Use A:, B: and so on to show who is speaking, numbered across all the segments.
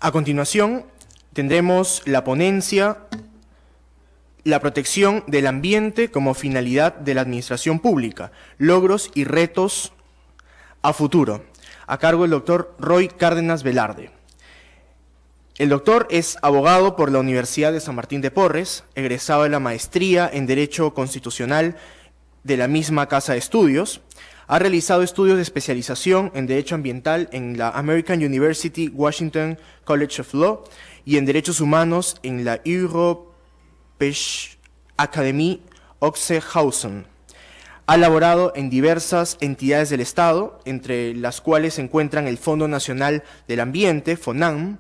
A: A continuación, tendremos la ponencia La protección del ambiente como finalidad de la administración pública, logros y retos a futuro, a cargo del doctor Roy Cárdenas Velarde. El doctor es abogado por la Universidad de San Martín de Porres, egresado de la maestría en Derecho Constitucional de la misma casa de estudios. Ha realizado estudios de especialización en Derecho Ambiental en la American University Washington College of Law y en Derechos Humanos en la Europäische Akademie Oxenhausen. Ha laborado en diversas entidades del Estado, entre las cuales se encuentran el Fondo Nacional del Ambiente, FONAM,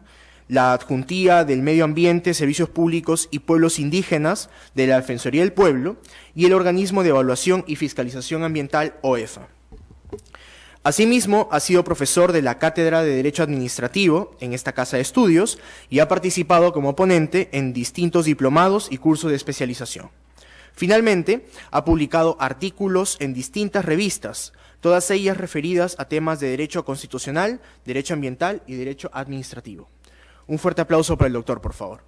A: la Adjuntía del Medio Ambiente, Servicios Públicos y Pueblos Indígenas de la Defensoría del Pueblo y el Organismo de Evaluación y Fiscalización Ambiental, OEFA. Asimismo, ha sido profesor de la Cátedra de Derecho Administrativo en esta casa de estudios y ha participado como ponente en distintos diplomados y cursos de especialización. Finalmente, ha publicado artículos en distintas revistas, todas ellas referidas a temas de derecho constitucional, derecho ambiental y derecho administrativo. Un fuerte aplauso para el doctor, por favor.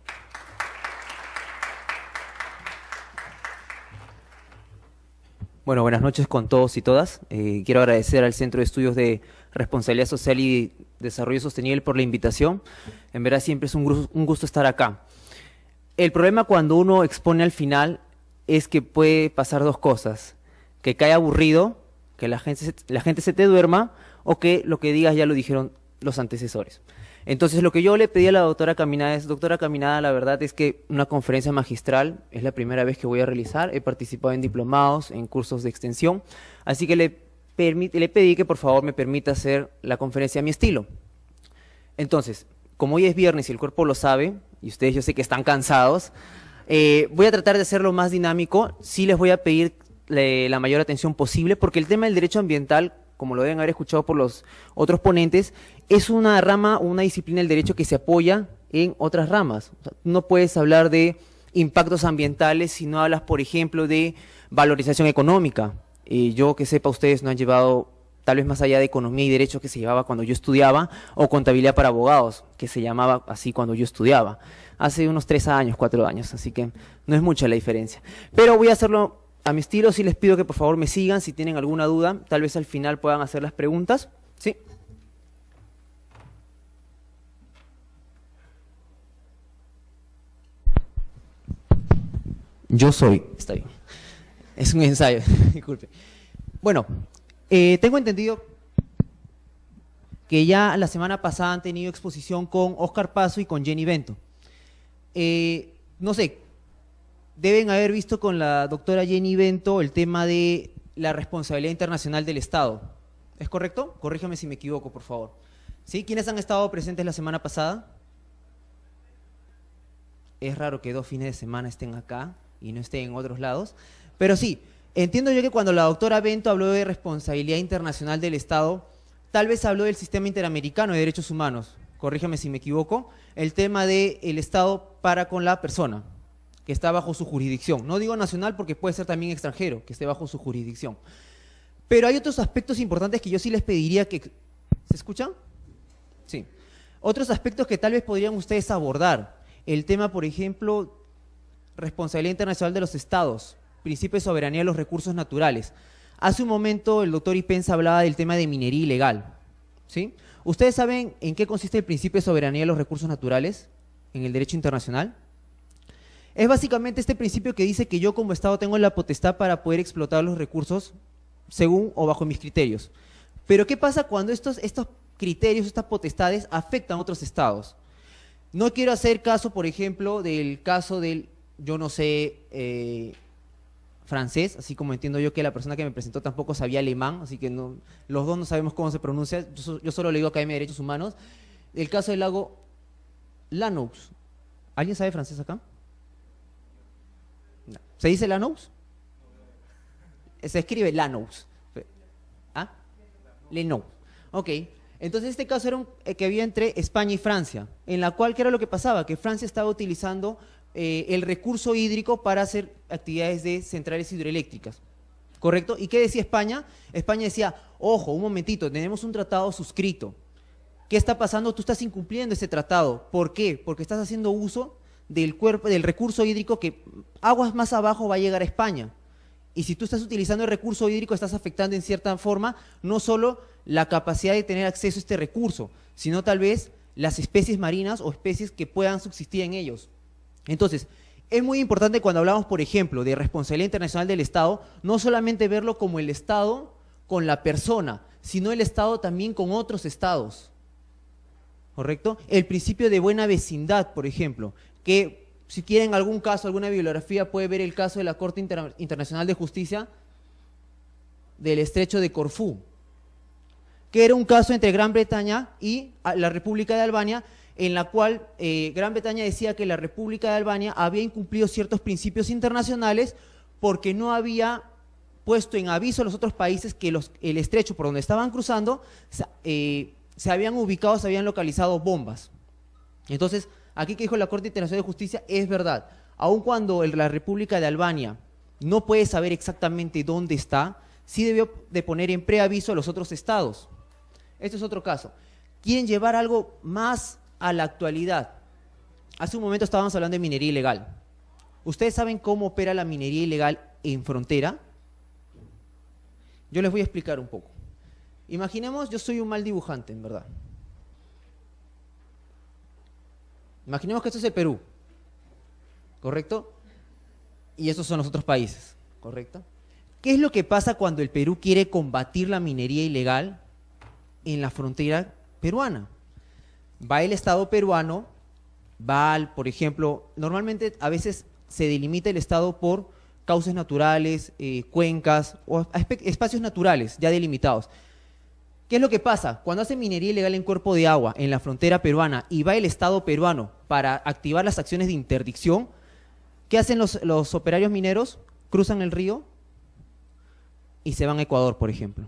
B: Bueno, buenas noches con todos y todas. Quiero agradecer al Centro de Estudios de Responsabilidad Social y Desarrollo Sostenible por la invitación. En verdad siempre es un gusto estar acá. El problema cuando uno expone al final es que puede pasar dos cosas. Que cae aburrido, que la gente se te duerma, o que lo que digas ya lo dijeron los antecesores. Entonces, lo que yo le pedí a la doctora Caminada es, doctora Caminada, la verdad es que una conferencia magistral es la primera vez que voy a realizar, he participado en diplomados, en cursos de extensión, así que le pedí que por favor me permita hacer la conferencia a mi estilo. Entonces, como hoy es viernes y el cuerpo lo sabe, y ustedes yo sé que están cansados, voy a tratar de hacerlo más dinámico, sí les voy a pedir la mayor atención posible, porque el tema del derecho ambiental, como lo deben haber escuchado por los otros ponentes, es una rama, una disciplina del derecho que se apoya en otras ramas. O sea, no puedes hablar de impactos ambientales si no hablas, por ejemplo, de valorización económica. Yo que sepa, ustedes no han llevado, tal vez más allá de economía y derecho que se llevaba cuando yo estudiaba, o contabilidad para abogados, que se llamaba así cuando yo estudiaba, hace unos 3 años, 4 años, así que no es mucha la diferencia. Pero voy a hacerlo a mi estilo, sí les pido que por favor me sigan, si tienen alguna duda, tal vez al final puedan hacer las preguntas. ¿Sí? Yo soy. Está bien. Es un ensayo, disculpe. Bueno, tengo entendido que ya la semana pasada han tenido exposición con Óscar Paso y con Jenny Bento. No sé, deben haber visto con la doctora Jenny Bento el tema de la responsabilidad internacional del Estado. ¿Es correcto? Corríjame si me equivoco, por favor. ¿Sí? ¿Quiénes han estado presentes la semana pasada? Es raro que 2 fines de semana estén acá y no estén en otros lados. Pero sí, entiendo yo que cuando la doctora Bento habló de responsabilidad internacional del Estado, tal vez habló del sistema interamericano de derechos humanos. Corríjame si me equivoco. El tema del Estado para con la persona que está bajo su jurisdicción. No digo nacional porque puede ser también extranjero, que esté bajo su jurisdicción. Pero hay otros aspectos importantes que yo sí les pediría que... ¿Se escuchan? Sí. Otros aspectos que tal vez podrían ustedes abordar. El tema, por ejemplo, responsabilidad internacional de los estados, principio de soberanía de los recursos naturales. Hace un momento el doctor Ipenza hablaba del tema de minería ilegal. ¿Sí? ¿Ustedes saben en qué consiste el principio de soberanía de los recursos naturales en el derecho internacional? Es básicamente este principio que dice que yo como Estado tengo la potestad para poder explotar los recursos según o bajo mis criterios. Pero ¿qué pasa cuando estos criterios, estas potestades afectan a otros Estados? No quiero hacer caso, por ejemplo, del caso del, yo no sé, francés, así como entiendo yo que la persona que me presentó tampoco sabía alemán, así que no, los dos no sabemos cómo se pronuncia, yo solo le digo Academia de Derechos Humanos. El caso del lago Lanous. ¿Alguien sabe francés acá? No. ¿Se dice Lanous? Se escribe Lanous. ¿Ah? Lenous. Ok. Entonces este caso era que había entre España y Francia, en la cual, ¿qué era lo que pasaba? Que Francia estaba utilizando el recurso hídrico para hacer actividades de centrales hidroeléctricas. ¿Correcto? ¿Y qué decía España? España decía, ojo, un momentito, tenemos un tratado suscrito ¿Qué está pasando? Tú estás incumpliendo ese tratado. ¿Por qué? Porque estás haciendo uso del recurso hídrico que aguas más abajo va a llegar a España. Y si tú estás utilizando el recurso hídrico, estás afectando en cierta forma no solo la capacidad de tener acceso a este recurso, sino tal vez las especies marinas o especies que puedan subsistir en ellos. Entonces, es muy importante cuando hablamos, por ejemplo, de responsabilidad internacional del Estado, no solamente verlo como el Estado con la persona, sino el Estado también con otros estados. ¿Correcto? El principio de buena vecindad, por ejemplo, que si quieren algún caso, alguna bibliografía, puede ver el caso de la Corte Internacional de Justicia del Estrecho de Corfú, que era un caso entre Gran Bretaña y la República de Albania, en la cual Gran Bretaña decía que la República de Albania había incumplido ciertos principios internacionales porque no había puesto en aviso a los otros países que el estrecho por donde estaban cruzando se habían ubicado, se habían localizado bombas. Entonces, aquí que dijo la Corte Internacional de Justicia es verdad. Aun cuando la República de Albania no puede saber exactamente dónde está, sí debió de poner en preaviso a los otros estados. Esto es otro caso. Quieren llevar algo más a la actualidad. Hace un momento estábamos hablando de minería ilegal. ¿Ustedes saben cómo opera la minería ilegal en frontera? Yo les voy a explicar un poco. Imaginemos, yo soy un mal dibujante, en verdad. Imaginemos que esto es el Perú, ¿correcto? Y estos son los otros países, ¿correcto? ¿Qué es lo que pasa cuando el Perú quiere combatir la minería ilegal en la frontera peruana? Va el Estado peruano, por ejemplo, normalmente a veces se delimita el Estado por cauces naturales, cuencas o espacios naturales ya delimitados. ¿Qué es lo que pasa? Cuando hacen minería ilegal en cuerpo de agua en la frontera peruana y va el Estado peruano para activar las acciones de interdicción, ¿qué hacen los operarios mineros? Cruzan el río y se van a Ecuador, por ejemplo.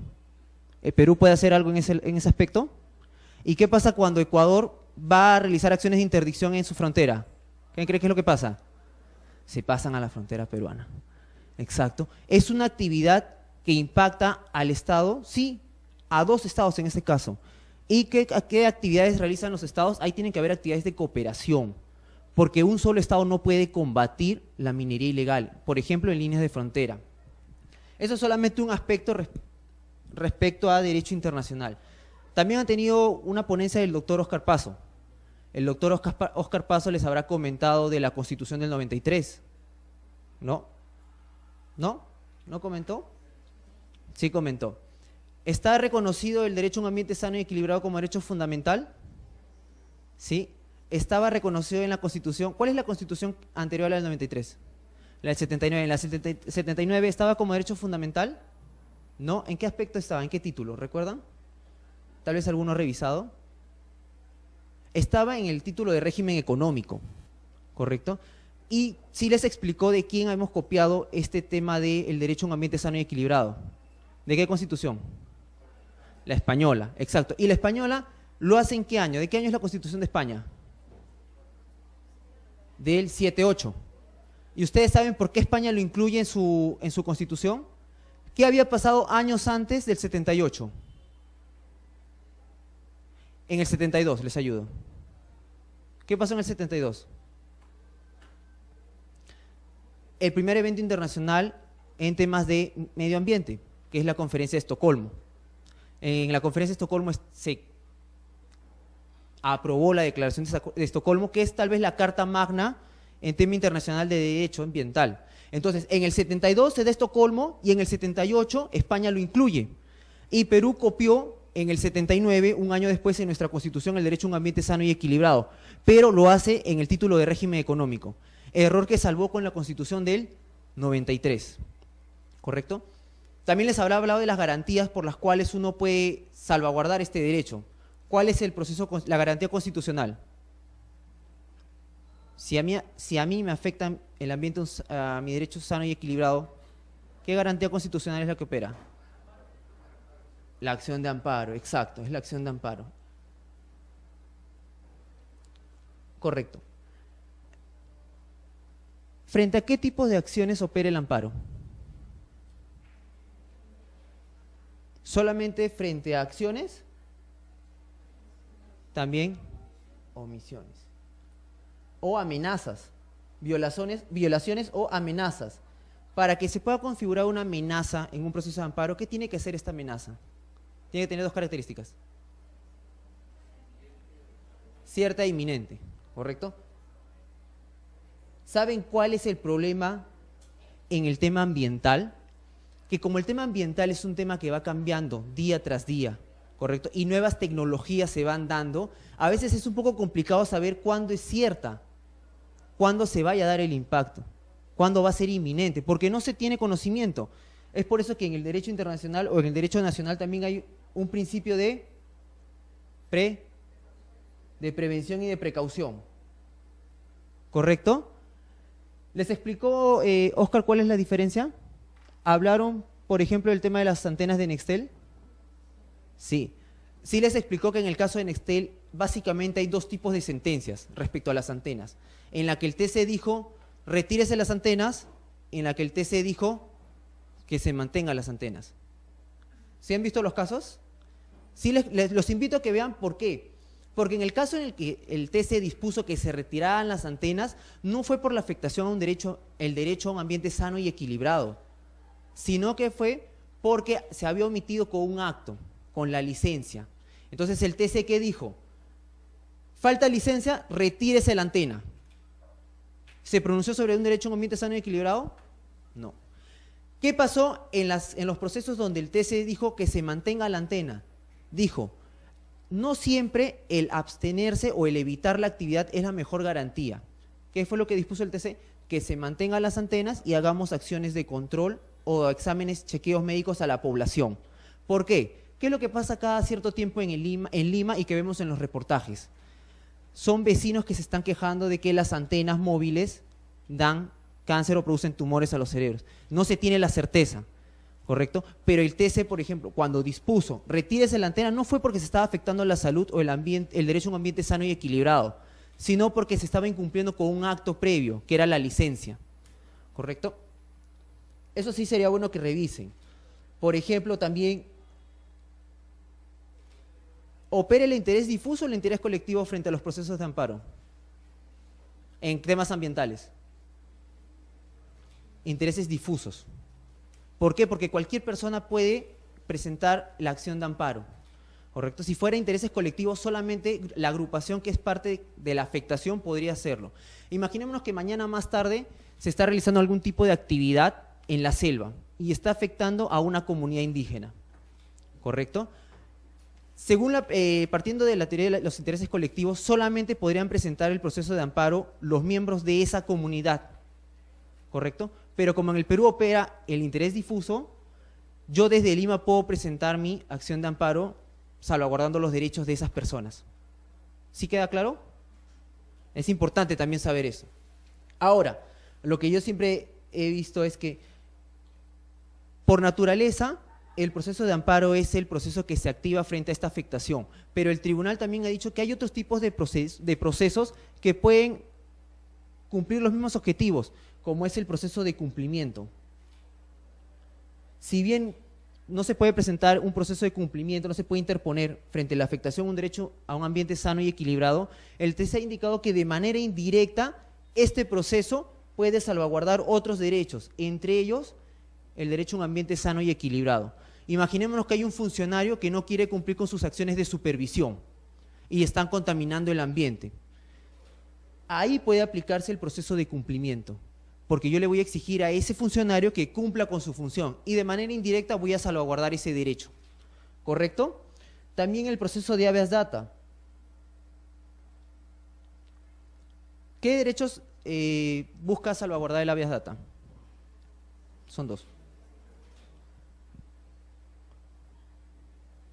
B: ¿El Perú puede hacer algo en ese aspecto? ¿Y qué pasa cuando Ecuador va a realizar acciones de interdicción en su frontera? ¿Quién cree que es lo que pasa? Se pasan a la frontera peruana. Exacto. ¿Es una actividad que impacta al Estado? Sí, a dos estados en este caso. ¿Y qué actividades realizan los estados? Ahí tienen que haber actividades de cooperación, porque un solo estado no puede combatir la minería ilegal, por ejemplo, en líneas de frontera. Eso es solamente un aspecto respecto a derecho internacional. También han tenido una ponencia del doctor Oscar Paso. El doctor Oscar Paso les habrá comentado de la Constitución del 93. ¿No? ¿No? ¿No comentó? Sí comentó. ¿Está reconocido el derecho a un ambiente sano y equilibrado como derecho fundamental? Sí. Estaba reconocido en la Constitución. ¿Cuál es la Constitución anterior a la del 93? La del 79. ¿En la 79 estaba como derecho fundamental? ¿No? ¿En qué aspecto estaba? ¿En qué título? ¿Recuerdan? Tal vez alguno ha revisado. Estaba en el título de régimen económico, ¿correcto? Y sí les explicó de quién hemos copiado este tema del derecho a un ambiente sano y equilibrado. ¿De qué Constitución? La española, exacto. ¿Y la española lo hace en qué año? ¿De qué año es la Constitución de España? Del 78. ¿Y ustedes saben por qué España lo incluye en su Constitución? ¿Qué había pasado años antes del 78? En el 72, les ayudo. ¿Qué pasó en el 72? El primer evento internacional en temas de medio ambiente, que es la Conferencia de Estocolmo. En la Conferencia de Estocolmo se aprobó la Declaración de Estocolmo, que es tal vez la carta magna en tema internacional de derecho ambiental. Entonces, en el 72 se da Estocolmo y en el 78 España lo incluye. Y Perú copió en el 79, un año después, en nuestra Constitución, el derecho a un ambiente sano y equilibrado, pero lo hace en el título de régimen económico. Error que salvó con la Constitución del 93, ¿correcto? También les habrá hablado de las garantías por las cuales uno puede salvaguardar este derecho. ¿Cuál es el proceso, la garantía constitucional? Si a mí me afecta el ambiente, a mi derecho sano y equilibrado, ¿qué garantía constitucional es la que opera? La acción de amparo, exacto, es la acción de amparo. Correcto. ¿Frente a qué tipo de acciones opera el amparo? ¿Solamente frente a acciones también omisiones. O amenazas, violaciones o amenazas. Para que se pueda configurar una amenaza en un proceso de amparo, ¿qué tiene que hacer esta amenaza? Tiene que tener dos características. Cierta e inminente, ¿correcto? ¿Saben cuál es el problema en el tema ambiental? Que como el tema ambiental es un tema que va cambiando día tras día, ¿correcto? Y nuevas tecnologías se van dando, a veces es un poco complicado saber cuándo es cierta, cuándo se vaya a dar el impacto, cuándo va a ser inminente, porque no se tiene conocimiento. Es por eso que en el derecho internacional o en el derecho nacional también hay un principio de prevención y de precaución. ¿Correcto? ¿Les explicó Oscar cuál es la diferencia? ¿Hablaron, por ejemplo, del tema de las antenas de Nextel? Sí. Sí les explicó que en el caso de Nextel básicamente hay dos tipos de sentencias respecto a las antenas. En la que el TC dijo, retírese las antenas, en la que el TC dijo que se mantengan las antenas. ¿Sí han visto los casos? Sí, los invito a que vean por qué. Porque en el caso en el que el TC dispuso que se retiraran las antenas, no fue por la afectación a un derecho, el derecho a un ambiente sano y equilibrado, sino que fue porque se había omitido con un acto, con la licencia. Entonces el TC, ¿qué dijo? Falta licencia, retírese la antena. ¿Se pronunció sobre un derecho a un ambiente sano y equilibrado? No. ¿Qué pasó en los procesos donde el TC dijo que se mantenga la antena? Dijo, no siempre el abstenerse o el evitar la actividad es la mejor garantía. ¿Qué fue lo que dispuso el TC? Que se mantengan las antenas y hagamos acciones de control o exámenes, chequeos médicos a la población. ¿Por qué? ¿Qué es lo que pasa cada cierto tiempo en Lima y que vemos en los reportajes? Son vecinos que se están quejando de que las antenas móviles dan cáncer o producen tumores a los cerebros. No se tiene la certeza, ¿correcto? Pero el TC, por ejemplo, cuando dispuso retírese la antena, no fue porque se estaba afectando la salud o el derecho a un ambiente sano y equilibrado, sino porque se estaba incumpliendo con un acto previo, que era la licencia, ¿correcto? Eso sí sería bueno que revisen. Por ejemplo, también, ¿opera el interés difuso o el interés colectivo frente a los procesos de amparo en temas ambientales? Intereses difusos. ¿Por qué? Porque cualquier persona puede presentar la acción de amparo, ¿correcto? Si fuera intereses colectivos, solamente la agrupación que es parte de la afectación podría hacerlo. Imaginémonos que mañana más tarde se está realizando algún tipo de actividad en la selva y está afectando a una comunidad indígena, ¿correcto? Según partiendo de la teoría de los intereses colectivos, solamente podrían presentar el proceso de amparo los miembros de esa comunidad, ¿correcto? Pero como en el Perú opera el interés difuso, yo desde Lima puedo presentar mi acción de amparo salvaguardando los derechos de esas personas. ¿Sí queda claro? Es importante también saber eso. Ahora, lo que yo siempre he visto es que por naturaleza el proceso de amparo es el proceso que se activa frente a esta afectación, pero el tribunal también ha dicho que hay otros tipos de procesos que pueden cumplir los mismos objetivos, como es el proceso de cumplimiento. Si bien no se puede presentar un proceso de cumplimiento, no se puede interponer frente a la afectación a un derecho a un ambiente sano y equilibrado, el TC ha indicado que de manera indirecta este proceso puede salvaguardar otros derechos, entre ellos el derecho a un ambiente sano y equilibrado. Imaginémonos que hay un funcionario que no quiere cumplir con sus acciones de supervisión y están contaminando el ambiente. Ahí puede aplicarse el proceso de cumplimiento, porque yo le voy a exigir a ese funcionario que cumpla con su función y de manera indirecta voy a salvaguardar ese derecho, ¿correcto? También el proceso de habeas data. ¿Qué derechos busca salvaguardar el habeas data? Son dos.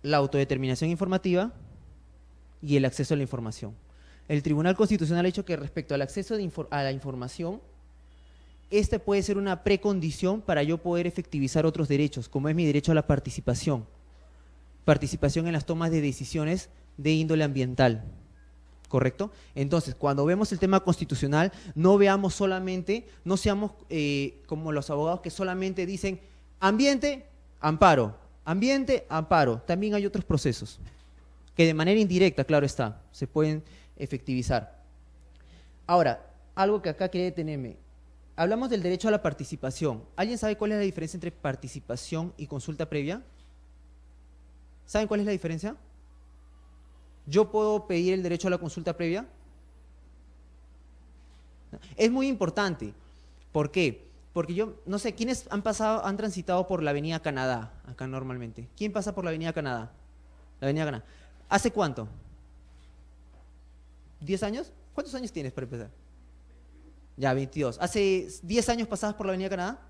B: La autodeterminación informativa y el acceso a la información. El Tribunal Constitucional ha dicho que respecto al acceso a la información, este puede ser una precondición para yo poder efectivizar otros derechos, como es mi derecho a la participación en las tomas de decisiones de índole ambiental, ¿correcto? Entonces, cuando vemos el tema constitucional, no veamos solamente, no seamos como los abogados que solamente dicen ambiente, amparo, ambiente, amparo. También hay otros procesos. que de manera indirecta, claro está, se pueden efectivizar. Ahora, algo que acá quería detenerme. Hablamos del derecho a la participación. ¿Alguien sabe cuál es la diferencia entre participación y consulta previa? ¿Saben cuál es la diferencia? ¿Yo puedo pedir el derecho a la consulta previa? Es muy importante. ¿Por qué? Porque yo, no sé, ¿quiénes han transitado por la Avenida Canadá, acá normalmente? ¿Quién pasa por la Avenida Canadá? La Avenida Canadá. ¿Hace cuánto? ¿10 años? ¿Cuántos años tienes para empezar? Ya, 22. ¿Hace 10 años pasabas por la Avenida Canadá?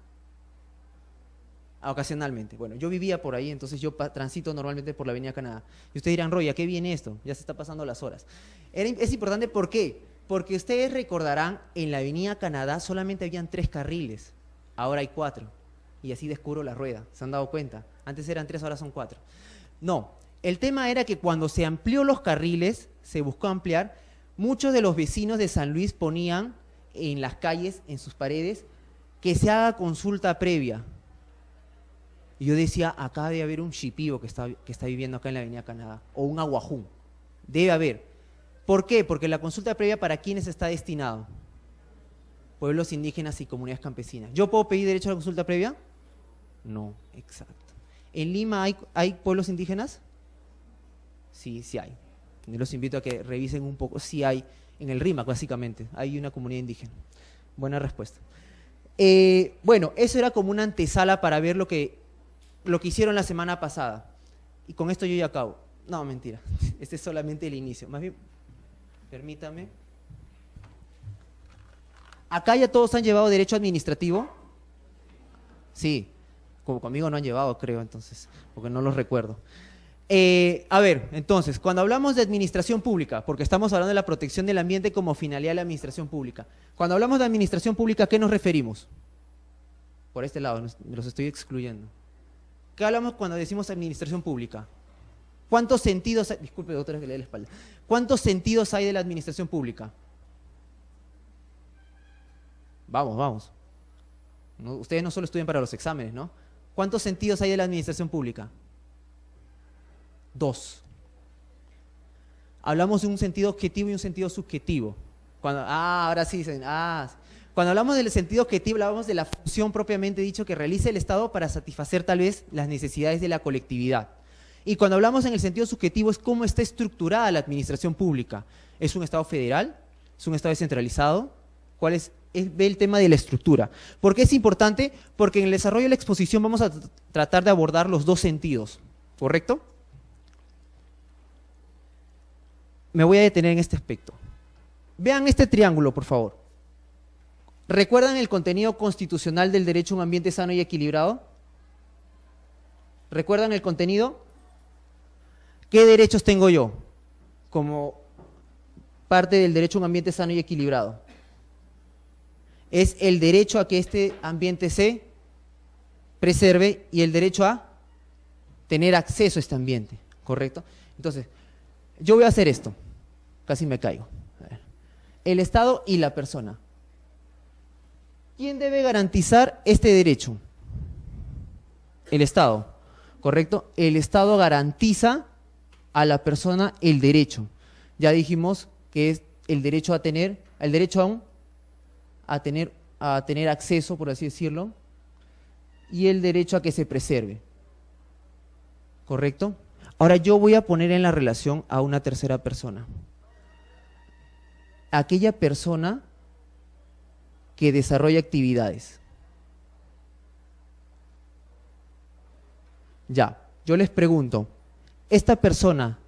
B: Ocasionalmente. Bueno, yo vivía por ahí, entonces yo transito normalmente por la Avenida Canadá. Y ustedes dirán, Roy, ¿a qué viene esto? Ya se está pasando las horas. Es importante, ¿por qué? Porque ustedes recordarán, en la Avenida Canadá solamente habían 3 carriles, ahora hay 4. Y así descubro la rueda, ¿se han dado cuenta? Antes eran 3, ahora son 4. No, el tema era que cuando se amplió los carriles, se buscó ampliar, muchos de los vecinos de San Luis ponían en las calles, en sus paredes, que se haga consulta previa. Y yo decía, acá debe haber un shipío que está viviendo acá en la Avenida Canadá, o un aguajún. Debe haber. ¿Por qué? Porque la consulta previa, ¿para quiénes está destinado? Pueblos indígenas y comunidades campesinas. ¿Yo puedo pedir derecho a la consulta previa? No, exacto. ¿En Lima hay pueblos indígenas? Sí, sí hay. Yo los invito a que revisen un poco. Sí hay, en el RIMAC básicamente, hay una comunidad indígena. Buena respuesta. Bueno, eso era como una antesala para ver lo que hicieron la semana pasada. Y con esto yo ya acabo. No, mentira. Este es solamente el inicio. Más bien, permítame. ¿Acá ya todos han llevado derecho administrativo? Sí. Como conmigo no han llevado, creo, entonces, porque no los recuerdo. A ver, entonces, cuando hablamos de administración pública, porque estamos hablando de la protección del ambiente como finalidad de la administración pública, cuando hablamos de administración pública, ¿a qué nos referimos? Por este lado, me los estoy excluyendo. ¿Qué hablamos cuando decimos administración pública? ¿Cuántos sentidos hay? Disculpe, doctora, que le dé la espalda. ¿Cuántos sentidos hay de la administración pública? Vamos, vamos. No, ustedes no solo estudian para los exámenes, ¿no? ¿Cuántos sentidos hay de la administración pública? 2. Hablamos de un sentido objetivo y un sentido subjetivo. Ahora sí dicen, cuando hablamos del sentido objetivo, hablamos de la función propiamente dicho que realiza el Estado para satisfacer tal vez las necesidades de la colectividad. Y cuando hablamos en el sentido subjetivo es cómo está estructurada la administración pública. ¿Es un Estado federal? ¿Es un Estado descentralizado? ¿Cuál es? Ve el tema de la estructura. ¿Por qué es importante? Porque en el desarrollo de la exposición vamos a tratar de abordar los 2 sentidos, ¿correcto? Me voy a detener en este aspecto. Vean este triángulo, por favor. ¿Recuerdan el contenido constitucional del derecho a un ambiente sano y equilibrado? ¿Recuerdan el contenido? ¿Qué derechos tengo yo como parte del derecho a un ambiente sano y equilibrado? Es el derecho a que este ambiente se preserve y el derecho a tener acceso a este ambiente, ¿correcto? Entonces, yo voy a hacer esto. Casi me caigo. A ver. El Estado y la persona. ¿Quién debe garantizar este derecho? El Estado, ¿correcto? El Estado garantiza a la persona el derecho. Ya dijimos que es el derecho a tener, el derecho a tener acceso, por así decirlo, y el derecho a que se preserve. ¿Correcto? Ahora yo voy a poner en la relación a una tercera persona. Aquella persona que desarrolla actividades. Ya, yo les pregunto, ¿esta persona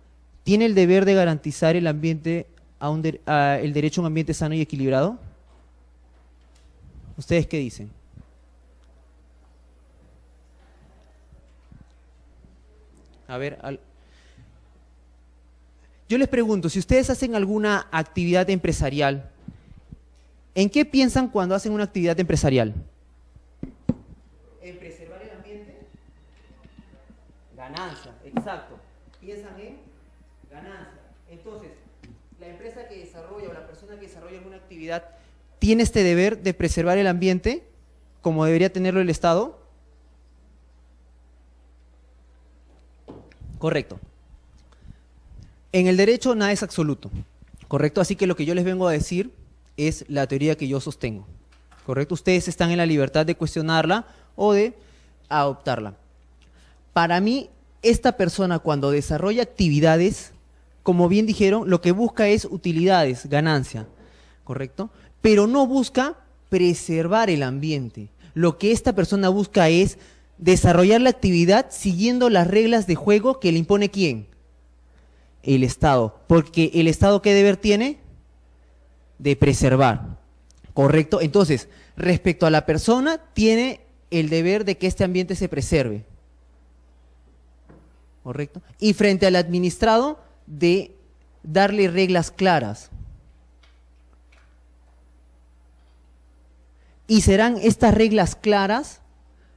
B: tiene el deber de garantizar el ambiente el derecho a un ambiente sano y equilibrado? ¿Ustedes qué dicen? A ver, yo les pregunto, si ustedes hacen alguna actividad empresarial, ¿en qué piensan cuando hacen una actividad empresarial? ¿En preservar el ambiente? Ganancia, exacto. Piensan en ganancia. Entonces, la empresa que desarrolla o la persona que desarrolla alguna actividad ¿tiene este deber de preservar el ambiente como debería tenerlo el Estado? Correcto. En el derecho nada es absoluto, ¿correcto? Así que lo que yo les vengo a decir es la teoría que yo sostengo, ¿correcto? Ustedes están en la libertad de cuestionarla o de adoptarla. Para mí, esta persona cuando desarrolla actividades, como bien dijeron, lo que busca es utilidades, ganancia, ¿correcto? Pero no busca preservar el ambiente. Lo que esta persona busca es desarrollar la actividad siguiendo las reglas de juego que le impone ¿quién? El Estado. Porque el Estado, ¿qué deber tiene? De preservar, ¿correcto? Entonces, respecto a la persona, tiene el deber de que este ambiente se preserve, ¿correcto? Y frente al administrado, de darle reglas claras. Y serán estas reglas claras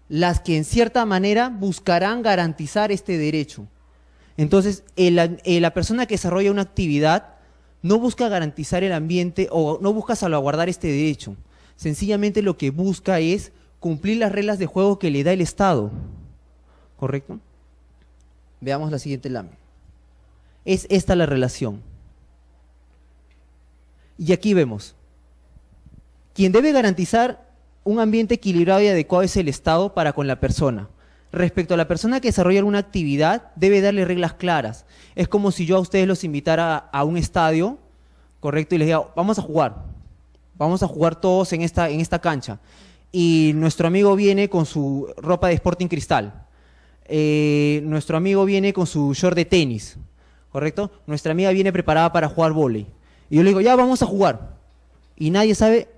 B: las que en cierta manera buscarán garantizar este derecho. Entonces, la persona que desarrolla una actividad no busca garantizar el ambiente o no busca salvaguardar este derecho. Sencillamente lo que busca es cumplir las reglas de juego que le da el Estado, ¿correcto? Veamos la siguiente lámina. Es esta la relación. Y aquí vemos. Quien debe garantizar un ambiente equilibrado y adecuado es el Estado para con la persona. Respecto a la persona que desarrolla alguna actividad, debe darle reglas claras. Es como si yo a ustedes los invitara a un estadio, ¿correcto? Y les diga, vamos a jugar todos en esta cancha. Y nuestro amigo viene con su ropa de Sporting Cristal. Nuestro amigo viene con su short de tenis, ¿correcto? Nuestra amiga viene preparada para jugar vóley. Y yo le digo, ya vamos a jugar. Y nadie sabe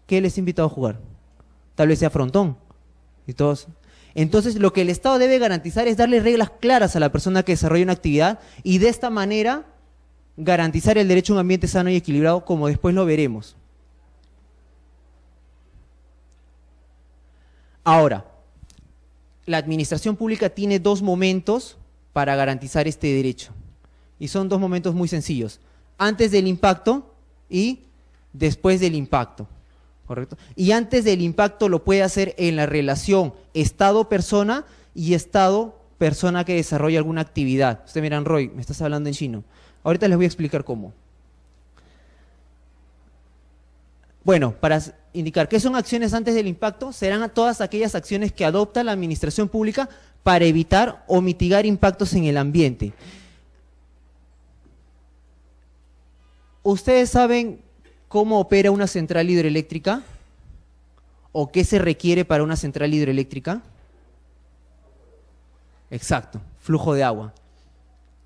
B: qué les ha invitado a jugar. Tal vez sea frontón. Y todos. Entonces, lo que el Estado debe garantizar es darle reglas claras a la persona que desarrolla una actividad y de esta manera garantizar el derecho a un ambiente sano y equilibrado, como después lo veremos. Ahora, la administración pública tiene dos momentos para garantizar este derecho. Y son dos momentos muy sencillos. Antes del impacto y después del impacto. ¿Correcto? Y antes del impacto lo puede hacer en la relación Estado-persona y Estado-persona que desarrolla alguna actividad. Ustedes miran, Roy, me estás hablando en chino. Ahorita les voy a explicar cómo. Bueno, para indicar qué son acciones antes del impacto, serán todas aquellas acciones que adopta la administración pública para evitar o mitigar impactos en el ambiente. ¿Ustedes saben cómo opera una central hidroeléctrica? ¿O qué se requiere para una central hidroeléctrica? Exacto, flujo de agua.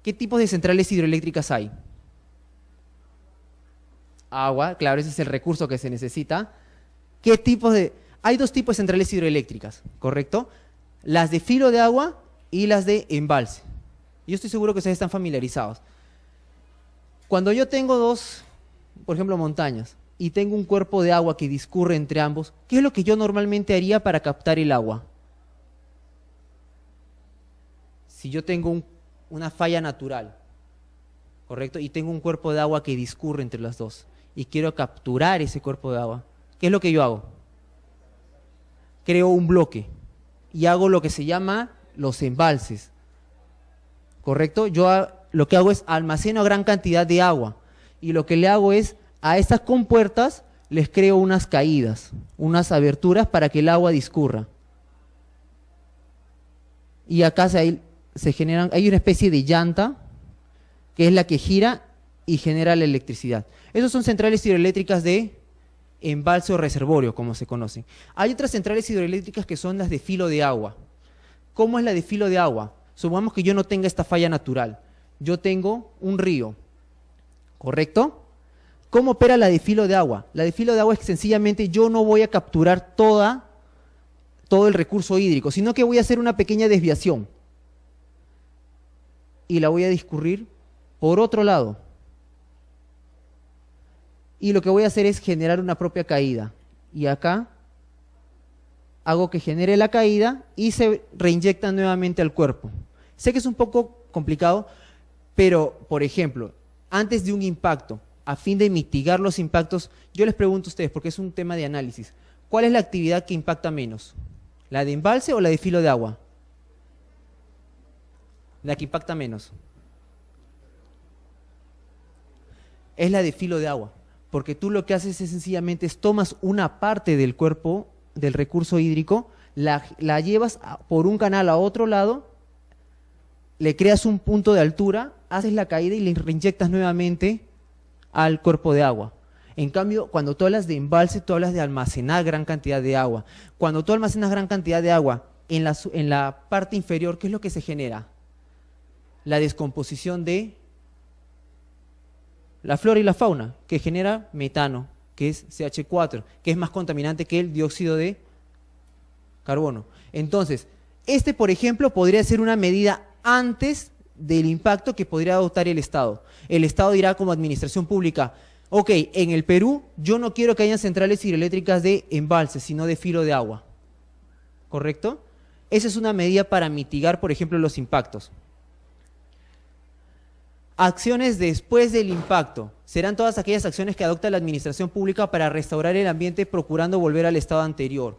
B: ¿Qué tipos de centrales hidroeléctricas hay? Agua, claro, ese es el recurso que se necesita. ¿Qué tipos de...? Hay dos tipos de centrales hidroeléctricas, ¿correcto? Las de filo de agua y las de embalse. Yo estoy seguro que ustedes están familiarizados. Cuando yo tengo dos, por ejemplo, montañas, y tengo un cuerpo de agua que discurre entre ambos, ¿qué es lo que yo normalmente haría para captar el agua? Si yo tengo una falla natural, ¿correcto? Y tengo un cuerpo de agua que discurre entre las dos, y quiero capturar ese cuerpo de agua, ¿qué es lo que yo hago? Creo un bloque, y hago lo que se llama los embalses, ¿correcto? Yo lo que hago es almaceno gran cantidad de agua, y lo que le hago es, a estas compuertas les creo unas caídas, unas aberturas para que el agua discurra. Y acá se generan, hay una especie de llanta, que es la que gira y genera la electricidad. Esas son centrales hidroeléctricas de embalse o reservorio, como se conocen. Hay otras centrales hidroeléctricas que son las de filo de agua. ¿Cómo es la de filo de agua? Supongamos que yo no tenga esta falla natural. Yo tengo un río, ¿correcto? ¿Cómo opera la de filo de agua? La de filo de agua es que sencillamente yo no voy a capturar todo el recurso hídrico, sino que voy a hacer una pequeña desviación y la voy a discurrir por otro lado. Y lo que voy a hacer es generar una propia caída. Y acá hago que genere la caída y se reinyecta nuevamente al cuerpo. Sé que es un poco complicado, pero, por ejemplo, antes de un impacto, a fin de mitigar los impactos, yo les pregunto a ustedes, porque es un tema de análisis, ¿cuál es la actividad que impacta menos? ¿La de embalse o la de filo de agua? La que impacta menos.
C: es la de filo de agua, porque tú lo que haces es sencillamente tomas una parte del cuerpo del recurso hídrico, la llevas por un canal a otro lado, le creas un punto de altura, haces la caída y le reinyectas nuevamente al cuerpo de agua. En cambio, cuando tú hablas de embalse, tú hablas de almacenar gran cantidad de agua. Cuando tú almacenas gran cantidad de agua en la parte inferior, ¿qué es lo que se genera? La descomposición de la flora y la fauna, que genera metano, que es CH4, que es más contaminante que el dióxido de carbono. Entonces, por ejemplo, podría ser una medida antes del impacto que podría adoptar el Estado. El Estado dirá como administración pública, ok, en el Perú yo no quiero que haya centrales hidroeléctricas de embalse, sino de filo de agua. ¿Correcto? Esa es una medida para mitigar, por ejemplo, los impactos. Acciones después del impacto. Serán todas aquellas acciones que adopta la administración pública para restaurar el ambiente procurando volver al estado anterior.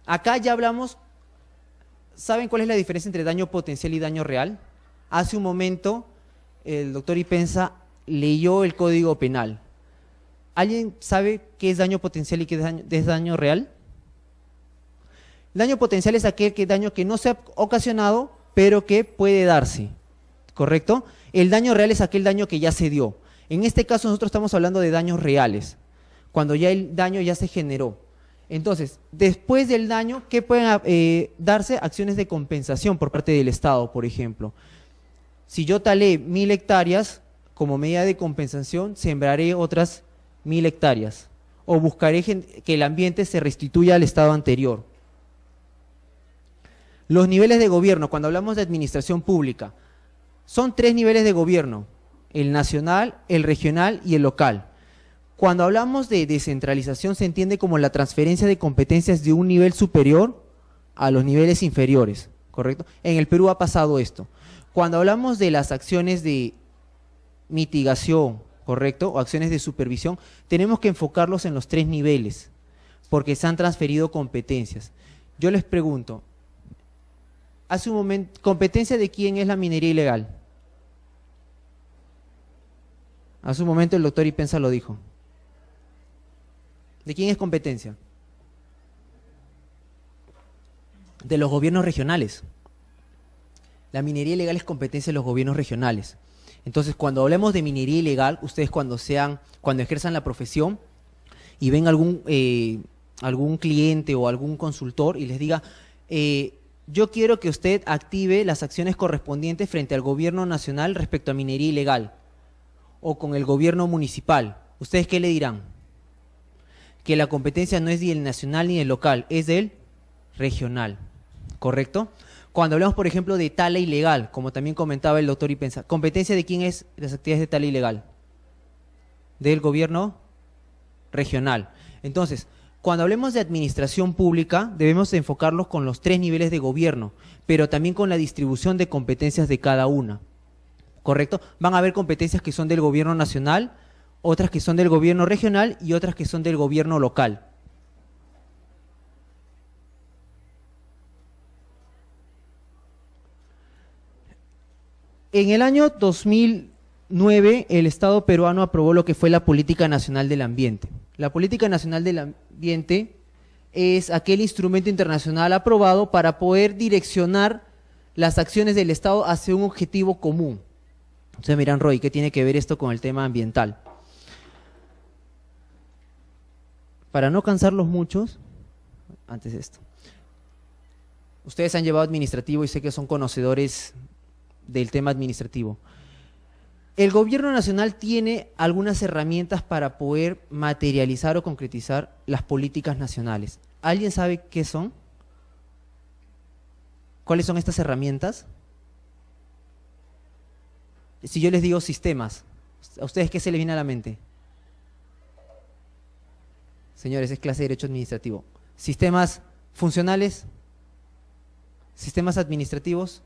C: Acá ya hablamos, ¿saben cuál es la diferencia entre daño potencial y daño real? Hace un momento el doctor Ipenza leyó el Código Penal. ¿Alguien sabe qué es daño potencial y qué es daño real? El daño potencial es aquel daño que no se ha ocasionado, pero que puede darse, ¿correcto? El daño real es aquel daño que ya se dio. En este caso nosotros estamos hablando de daños reales, cuando ya el daño ya se generó. Entonces, después del daño, ¿qué pueden darse? Acciones de compensación por parte del Estado, por ejemplo. Si yo talé 1000 hectáreas, como medida de compensación, sembraré otras 1000 hectáreas. O buscaré que el ambiente se restituya al estado anterior. Los niveles de gobierno, cuando hablamos de administración pública, son 3 niveles de gobierno: el nacional, el regional y el local. Cuando hablamos de descentralización se entiende como la transferencia de competencias de un nivel superior a los niveles inferiores, ¿correcto? En el Perú ha pasado esto. Cuando hablamos de las acciones de mitigación, ¿correcto? O acciones de supervisión, tenemos que enfocarlos en los 3 niveles, porque se han transferido competencias. Yo les pregunto, hace un momento, ¿competencia de quién es la minería ilegal? Hace un momento el doctor Ipenza lo dijo. ¿De quién es competencia? De los gobiernos regionales. La minería ilegal es competencia de los gobiernos regionales. Entonces, cuando hablemos de minería ilegal, ustedes cuando ejerzan la profesión y ven algún cliente o algún consultor y les diga, yo quiero que usted active las acciones correspondientes frente al gobierno nacional respecto a minería ilegal, o con el gobierno municipal, ¿ustedes qué le dirán? Que la competencia no es ni del nacional ni del local, es del regional, ¿correcto? Cuando hablamos, por ejemplo, de tala ilegal, como también comentaba el doctor Ipenza, ¿competencia de quién es las actividades de tala ilegal? Del gobierno regional. Entonces, cuando hablemos de administración pública, debemos enfocarlos con los 3 niveles de gobierno, pero también con la distribución de competencias de cada una, ¿correcto? Van a haber competencias que son del gobierno nacional, otras que son del gobierno regional y otras que son del gobierno local. En el año 2009, el Estado peruano aprobó lo que fue la Política Nacional del Ambiente. La Política Nacional del Ambiente es aquel instrumento internacional aprobado para poder direccionar las acciones del Estado hacia un objetivo común. Ustedes miran, Roy, ¿qué tiene que ver esto con el tema ambiental? Para no cansarlos muchos, antes de esto, ustedes han llevado administrativo y sé que son conocedores del tema administrativo. El gobierno nacional tiene algunas herramientas para poder materializar o concretizar las políticas nacionales. ¿Alguien sabe qué son? ¿Cuáles son estas herramientas? Si yo les digo sistemas, ¿a ustedes qué se les viene a la mente? Señores, es clase de Derecho Administrativo. ¿Sistemas funcionales? ¿Sistemas administrativos?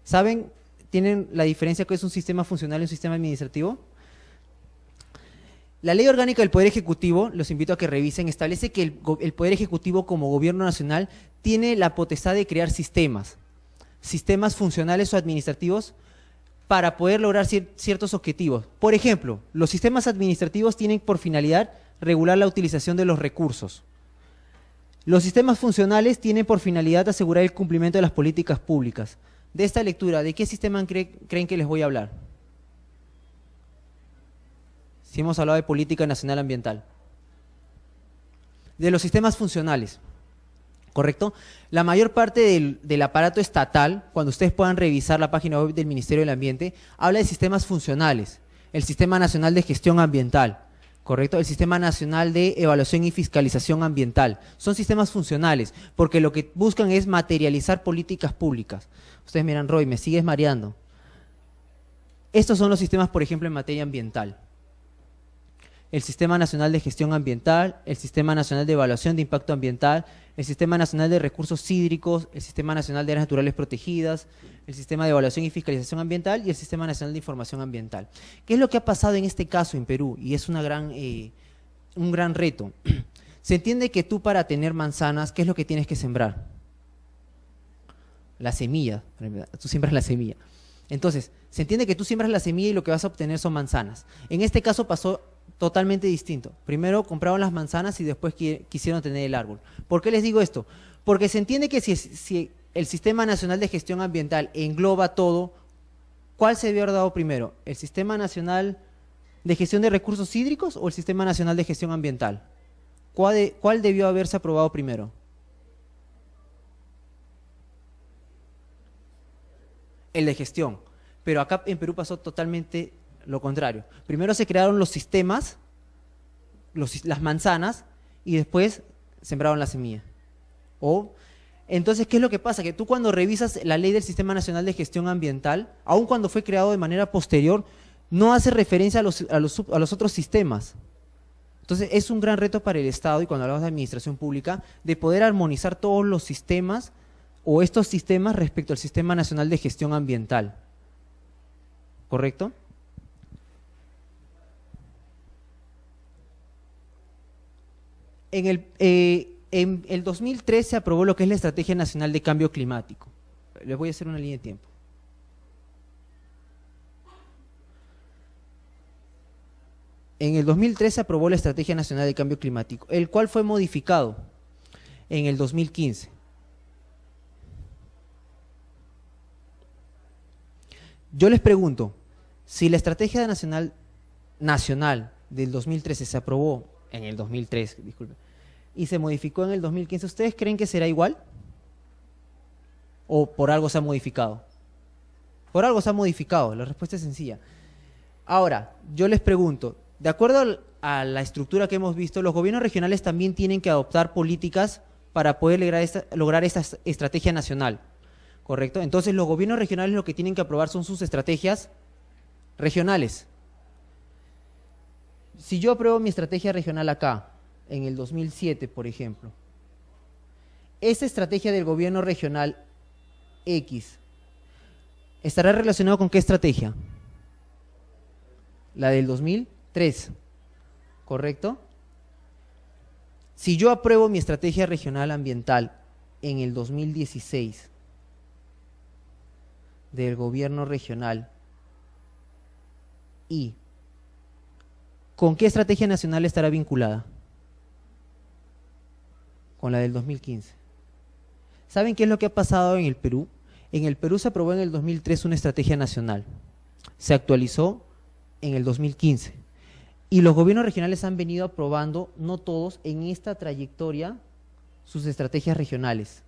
C: ¿Saben? ¿Tienen la diferencia que es un sistema funcional y un sistema administrativo? La Ley Orgánica del Poder Ejecutivo, los invito a que revisen, establece que el Poder Ejecutivo como gobierno nacional tiene la potestad de crear sistemas funcionales o administrativos para poder lograr ciertos objetivos. Por ejemplo, los sistemas administrativos tienen por finalidad regular la utilización de los recursos. Los sistemas funcionales tienen por finalidad asegurar el cumplimiento de las políticas públicas. De esta lectura, ¿de qué sistema creen que les voy a hablar? Si hemos hablado de política nacional ambiental. De los sistemas funcionales, ¿correcto? La mayor parte del aparato estatal, cuando ustedes puedan revisar la página web del Ministerio del Ambiente, habla de sistemas funcionales. El Sistema Nacional de Gestión Ambiental, ¿correcto? El Sistema Nacional de Evaluación y Fiscalización Ambiental. Son sistemas funcionales, porque lo que buscan es materializar políticas públicas. Ustedes miran, Roy, me sigues mareando. Estos son los sistemas, por ejemplo, en materia ambiental. El Sistema Nacional de Gestión Ambiental, el Sistema Nacional de Evaluación de Impacto Ambiental, el Sistema Nacional de Recursos Hídricos, el Sistema Nacional de Áreas Naturales Protegidas, el Sistema de Evaluación y Fiscalización Ambiental y el Sistema Nacional de Información Ambiental. ¿Qué es lo que ha pasado en este caso en Perú? Y es un gran reto. Se entiende que tú, para tener manzanas, ¿qué es lo que tienes que sembrar? La semilla. Tú siembras la semilla. Entonces, se entiende que tú siembras la semilla y lo que vas a obtener son manzanas. En este caso pasó totalmente distinto. Primero compraron las manzanas y después quisieron tener el árbol. ¿Por qué les digo esto? Porque se entiende que si el Sistema Nacional de Gestión Ambiental engloba todo, ¿cuál se debió haber dado primero? ¿El Sistema Nacional de Gestión de Recursos Hídricos o el Sistema Nacional de Gestión Ambiental? ¿Cuál debió haberse aprobado primero? El de gestión. Pero acá en Perú pasó totalmente lo contrario. Primero se crearon los sistemas, las manzanas, y después sembraron la semilla. Entonces, ¿qué es lo que pasa? Que tú, cuando revisas la ley del Sistema Nacional de Gestión Ambiental, aun cuando fue creado de manera posterior, no hace referencia a los otros sistemas. Entonces, es un gran reto para el Estado, y cuando hablamos de administración pública, de poder armonizar todos los sistemas o estos sistemas respecto al Sistema Nacional de Gestión Ambiental. ¿Correcto? En el 2003 se aprobó lo que es la Estrategia Nacional de Cambio Climático. Les voy a hacer una línea de tiempo. En el 2003 se aprobó la Estrategia Nacional de Cambio Climático, el cual fue modificado en el 2015. Yo les pregunto, si la Estrategia Nacional del 2013 se aprobó en el 2003, disculpen, y se modificó en el 2015, ¿ustedes creen que será igual? ¿O por algo se ha modificado? Por algo se ha modificado, la respuesta es sencilla. Ahora, yo les pregunto, de acuerdo a la estructura que hemos visto, los gobiernos regionales también tienen que adoptar políticas para poder lograr esta estrategia nacional, ¿correcto? Entonces, los gobiernos regionales lo que tienen que aprobar son sus estrategias regionales. Si yo apruebo mi estrategia regional acá, en el 2007, por ejemplo, esa estrategia del gobierno regional X, ¿estará relacionado con qué estrategia? La del 2003, ¿correcto? Si yo apruebo mi estrategia regional ambiental en el 2016 del gobierno regional Y, ¿con qué estrategia nacional estará vinculada? Con la del 2015. ¿Saben qué es lo que ha pasado en el Perú? En el Perú se aprobó en el 2003 una estrategia nacional. Se actualizó en el 2015. Y los gobiernos regionales han venido aprobando, no todos, en esta trayectoria, sus estrategias regionales.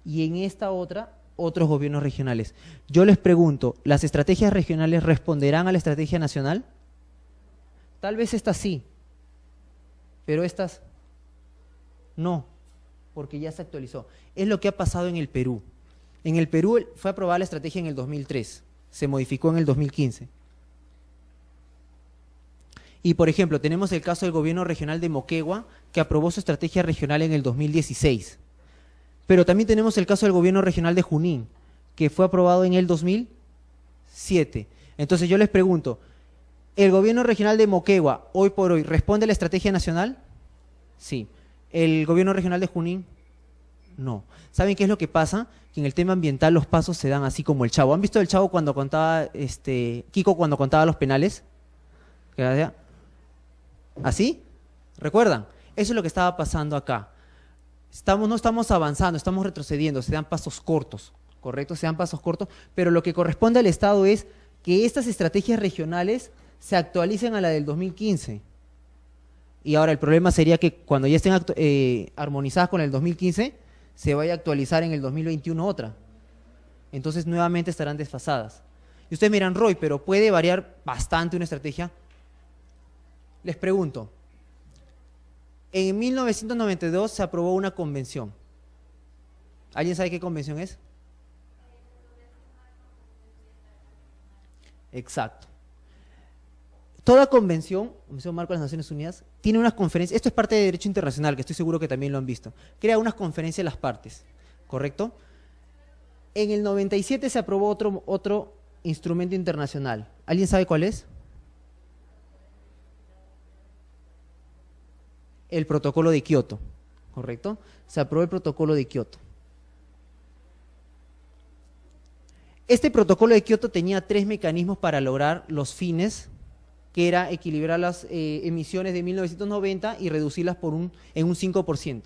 C: Y en esta otra, otros gobiernos regionales. Yo les pregunto, ¿las estrategias regionales responderán a la estrategia nacional? Tal vez estas sí, pero estas no, porque ya se actualizó. Es lo que ha pasado en el Perú. En el Perú fue aprobada la estrategia en el 2003, se modificó en el 2015. Y, por ejemplo, tenemos el caso del gobierno regional de Moquegua, que aprobó su estrategia regional en el 2016. Pero también tenemos el caso del gobierno regional de Junín, que fue aprobado en el 2007. Entonces yo les pregunto, ¿el gobierno regional de Moquegua, hoy por hoy, responde a la estrategia nacional? Sí. ¿El gobierno regional de Junín? No. ¿Saben qué es lo que pasa? Que en el tema ambiental los pasos se dan así como el Chavo. ¿Han visto el Chavo cuando contaba, Kiko cuando contaba los penales? ¿Que hacía? ¿Así? ¿Recuerdan? Eso es lo que estaba pasando acá. No estamos avanzando, estamos retrocediendo, se dan pasos cortos, ¿correcto? Se dan pasos cortos, pero lo que corresponde al Estado es que estas estrategias regionales se actualicen a la del 2015. Y ahora el problema sería que cuando ya estén armonizadas con el 2015, se vaya a actualizar en el 2021 otra. Entonces nuevamente estarán desfasadas. Y ustedes miran, Roy, pero ¿puede variar bastante una estrategia? Les pregunto, en 1992 se aprobó una convención. ¿Alguien sabe qué convención es? Exacto. Toda convención marco de las Naciones Unidas, tiene unas conferencias, esto es parte de derecho internacional, que estoy seguro que también lo han visto, crea unas conferencias de las partes, ¿correcto? En el 97 se aprobó otro instrumento internacional. ¿Alguien sabe cuál es? El protocolo de Kioto, ¿correcto? Se aprobó el protocolo de Kioto. Este protocolo de Kioto tenía 3 mecanismos para lograr los fines, que era equilibrar las emisiones de 1990 y reducirlas en un 5%.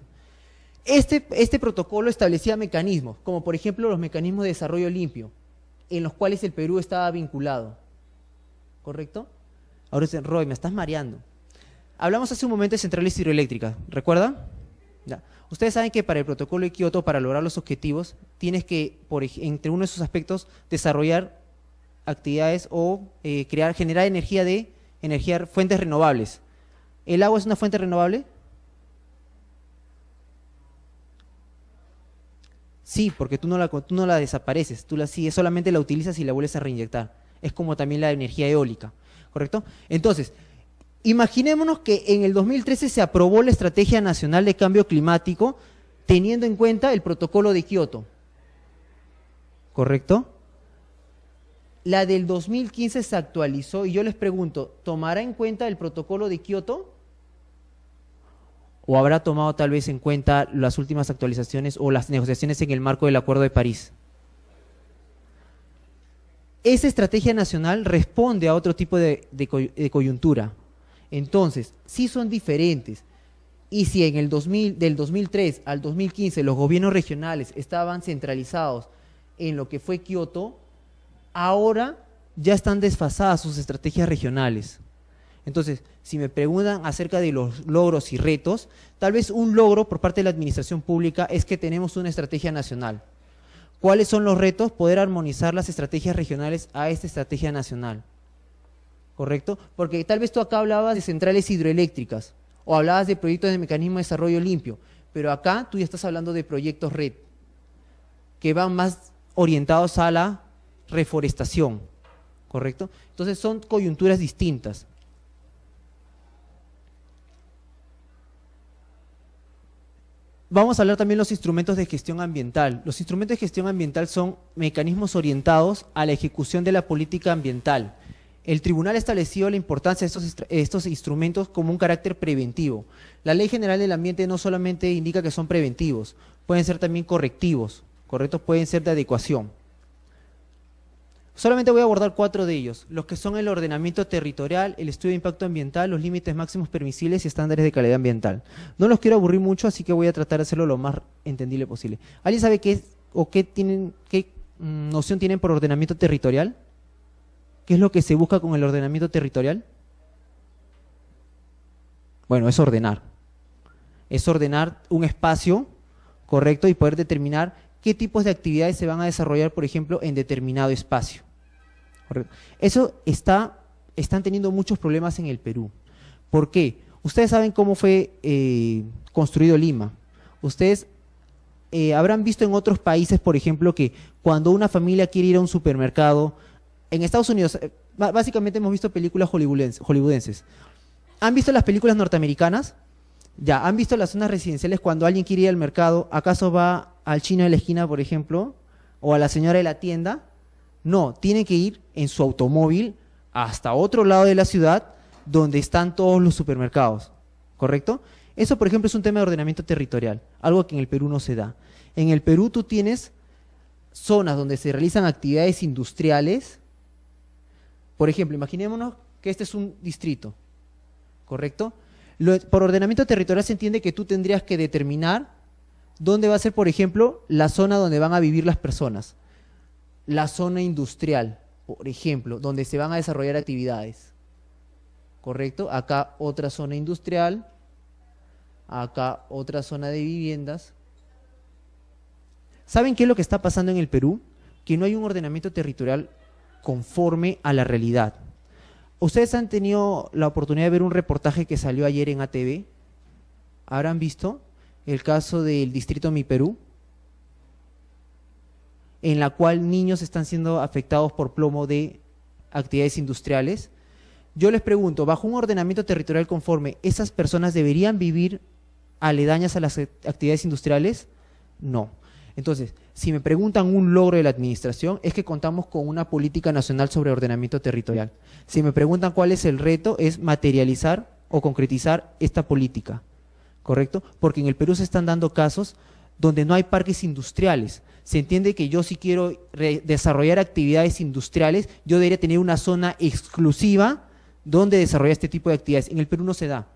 C: Este protocolo establecía mecanismos, como por ejemplo los mecanismos de desarrollo limpio, en los cuales el Perú estaba vinculado. ¿Correcto? Ahora dicen, Roy, me estás mareando. Hablamos hace un momento de centrales hidroeléctricas, ¿recuerdan? Ya. Ustedes saben que para el protocolo de Kioto, para lograr los objetivos, tienes que, entre uno de sus aspectos, desarrollar actividades o generar energía de fuentes renovables. ¿El agua es una fuente renovable? Sí, porque tú no la desapareces, tú la sigues, solamente la utilizas y la vuelves a reinyectar. Es como también la energía eólica, ¿correcto? Entonces, imaginémonos que en el 2013 se aprobó la Estrategia Nacional de Cambio Climático teniendo en cuenta el protocolo de Kioto, ¿correcto? La del 2015 se actualizó y yo les pregunto, ¿tomará en cuenta el protocolo de Kioto? ¿O habrá tomado tal vez en cuenta las últimas actualizaciones o las negociaciones en el marco del Acuerdo de París? Esa estrategia nacional responde a otro tipo de coyuntura. Entonces, sí son diferentes. Y si en el del 2003 al 2015 los gobiernos regionales estaban centralizados en lo que fue Kioto, ahora ya están desfasadas sus estrategias regionales. Entonces, si me preguntan acerca de los logros y retos, tal vez un logro por parte de la administración pública es que tenemos una estrategia nacional. ¿Cuáles son los retos? Poder armonizar las estrategias regionales a esta estrategia nacional. ¿Correcto? Porque tal vez tú acá hablabas de centrales hidroeléctricas o hablabas de proyectos de mecanismo de desarrollo limpio, pero acá tú ya estás hablando de proyectos red que van más orientados a la reforestación, ¿correcto? Entonces son coyunturas distintas. Vamos a hablar también de los instrumentos de gestión ambiental. Los instrumentos de gestión ambiental son mecanismos orientados a la ejecución de la política ambiental. El tribunal estableció la importancia de estos instrumentos como un carácter preventivo. La Ley General del Ambiente no solamente indica que son preventivos, pueden ser también correctivos, ¿correcto? Pueden ser de adecuación. Solamente voy a abordar 4 de ellos, los que son el ordenamiento territorial, el estudio de impacto ambiental, los límites máximos permisibles y estándares de calidad ambiental. No los quiero aburrir mucho, así que voy a tratar de hacerlo lo más entendible posible. ¿Alguien sabe qué es o qué noción tienen por ordenamiento territorial? ¿Qué es lo que se busca con el ordenamiento territorial? Bueno, es ordenar. Es ordenar un espacio, correcto, y poder determinar qué tipos de actividades se van a desarrollar, por ejemplo, en determinado espacio. ¿Correcto? Eso están teniendo muchos problemas en el Perú. ¿Por qué? Ustedes saben cómo fue construido Lima. Ustedes habrán visto en otros países, por ejemplo, que cuando una familia quiere ir a un supermercado, en Estados Unidos, básicamente hemos visto películas hollywoodenses. ¿Han visto las películas norteamericanas? Ya, ¿han visto las zonas residenciales cuando alguien quiere ir al mercado? ¿Acaso va al chino de la esquina, por ejemplo? ¿O a la señora de la tienda? No, tiene que ir en su automóvil hasta otro lado de la ciudad donde están todos los supermercados, ¿correcto? Eso, por ejemplo, es un tema de ordenamiento territorial, algo que en el Perú no se da. En el Perú tú tienes zonas donde se realizan actividades industriales. Por ejemplo, imaginémonos que este es un distrito, ¿correcto? Por ordenamiento territorial se entiende que tú tendrías que determinar dónde va a ser, por ejemplo, la zona donde van a vivir las personas. La zona industrial, por ejemplo, donde se van a desarrollar actividades. ¿Correcto? Acá otra zona industrial, acá otra zona de viviendas. ¿Saben qué es lo que está pasando en el Perú? Que no hay un ordenamiento territorial conforme a la realidad. ¿Ustedes han tenido la oportunidad de ver un reportaje que salió ayer en ATV? ¿Habrán visto el caso del distrito Mi Perú? En la cual niños están siendo afectados por plomo de actividades industriales. Yo les pregunto, bajo un ordenamiento territorial conforme, ¿esas personas deberían vivir aledañas a las actividades industriales? No. Entonces, si me preguntan un logro de la administración, es que contamos con una política nacional sobre ordenamiento territorial. Si me preguntan cuál es el reto, es materializar o concretizar esta política, ¿correcto? Porque en el Perú se están dando casos donde no hay parques industriales. Se entiende que yo si quiero desarrollar actividades industriales, yo debería tener una zona exclusiva donde desarrollar este tipo de actividades. En el Perú no se da.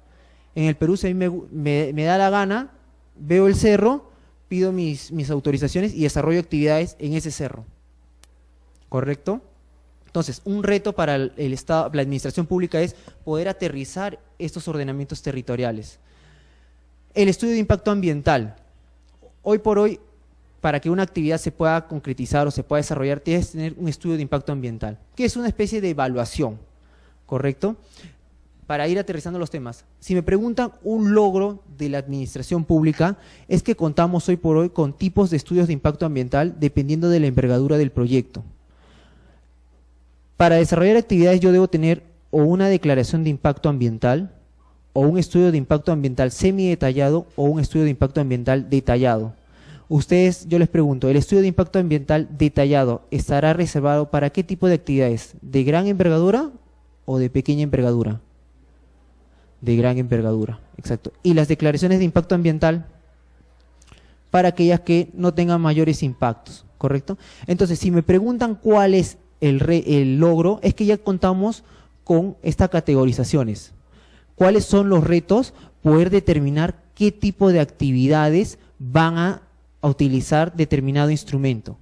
C: En el Perú, si a mí me da la gana, veo el cerro, pido mis autorizaciones y desarrollo actividades en ese cerro. ¿Correcto? Entonces, un reto para el Estado, la administración pública, es poder aterrizar estos ordenamientos territoriales. El estudio de impacto ambiental. Hoy por hoy, para que una actividad se pueda concretizar o se pueda desarrollar, tienes que tener un estudio de impacto ambiental, que es una especie de evaluación, ¿correcto? Para ir aterrizando los temas. Si me preguntan un logro de la administración pública, es que contamos hoy por hoy con tipos de estudios de impacto ambiental dependiendo de la envergadura del proyecto. Para desarrollar actividades yo debo tener o una declaración de impacto ambiental, o un estudio de impacto ambiental semi-detallado, o un estudio de impacto ambiental detallado. Ustedes, yo les pregunto, ¿el estudio de impacto ambiental detallado estará reservado para qué tipo de actividades? ¿De gran envergadura o de pequeña envergadura? De gran envergadura, exacto. Y las declaraciones de impacto ambiental para aquellas que no tengan mayores impactos, ¿correcto? Entonces, si me preguntan cuál es el logro, es que ya contamos con estas categorizaciones. ¿Cuáles son los retos? Poder determinar qué tipo de actividades van a utilizar determinado instrumento.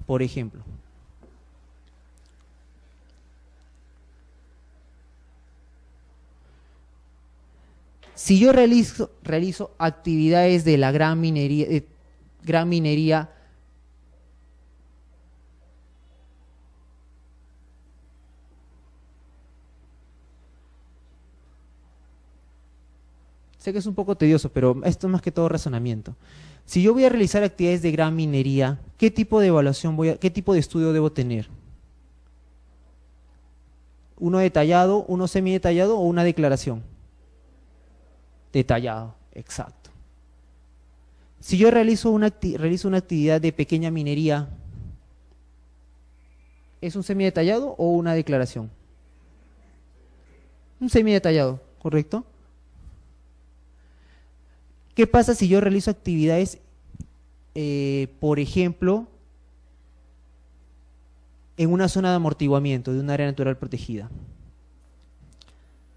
C: Por ejemplo, si yo realizo actividades de la gran minería, sé que es un poco tedioso, pero esto es más que todo razonamiento. Si yo voy a realizar actividades de gran minería, ¿qué tipo de evaluación qué tipo de estudio debo tener? ¿Uno detallado, uno semidetallado o una declaración? Detallado, exacto. Si yo realizo una actividad de pequeña minería, ¿es un semidetallado o una declaración? Un semidetallado, ¿correcto? ¿Qué pasa si yo realizo actividades, por ejemplo, en una zona de amortiguamiento de un área natural protegida?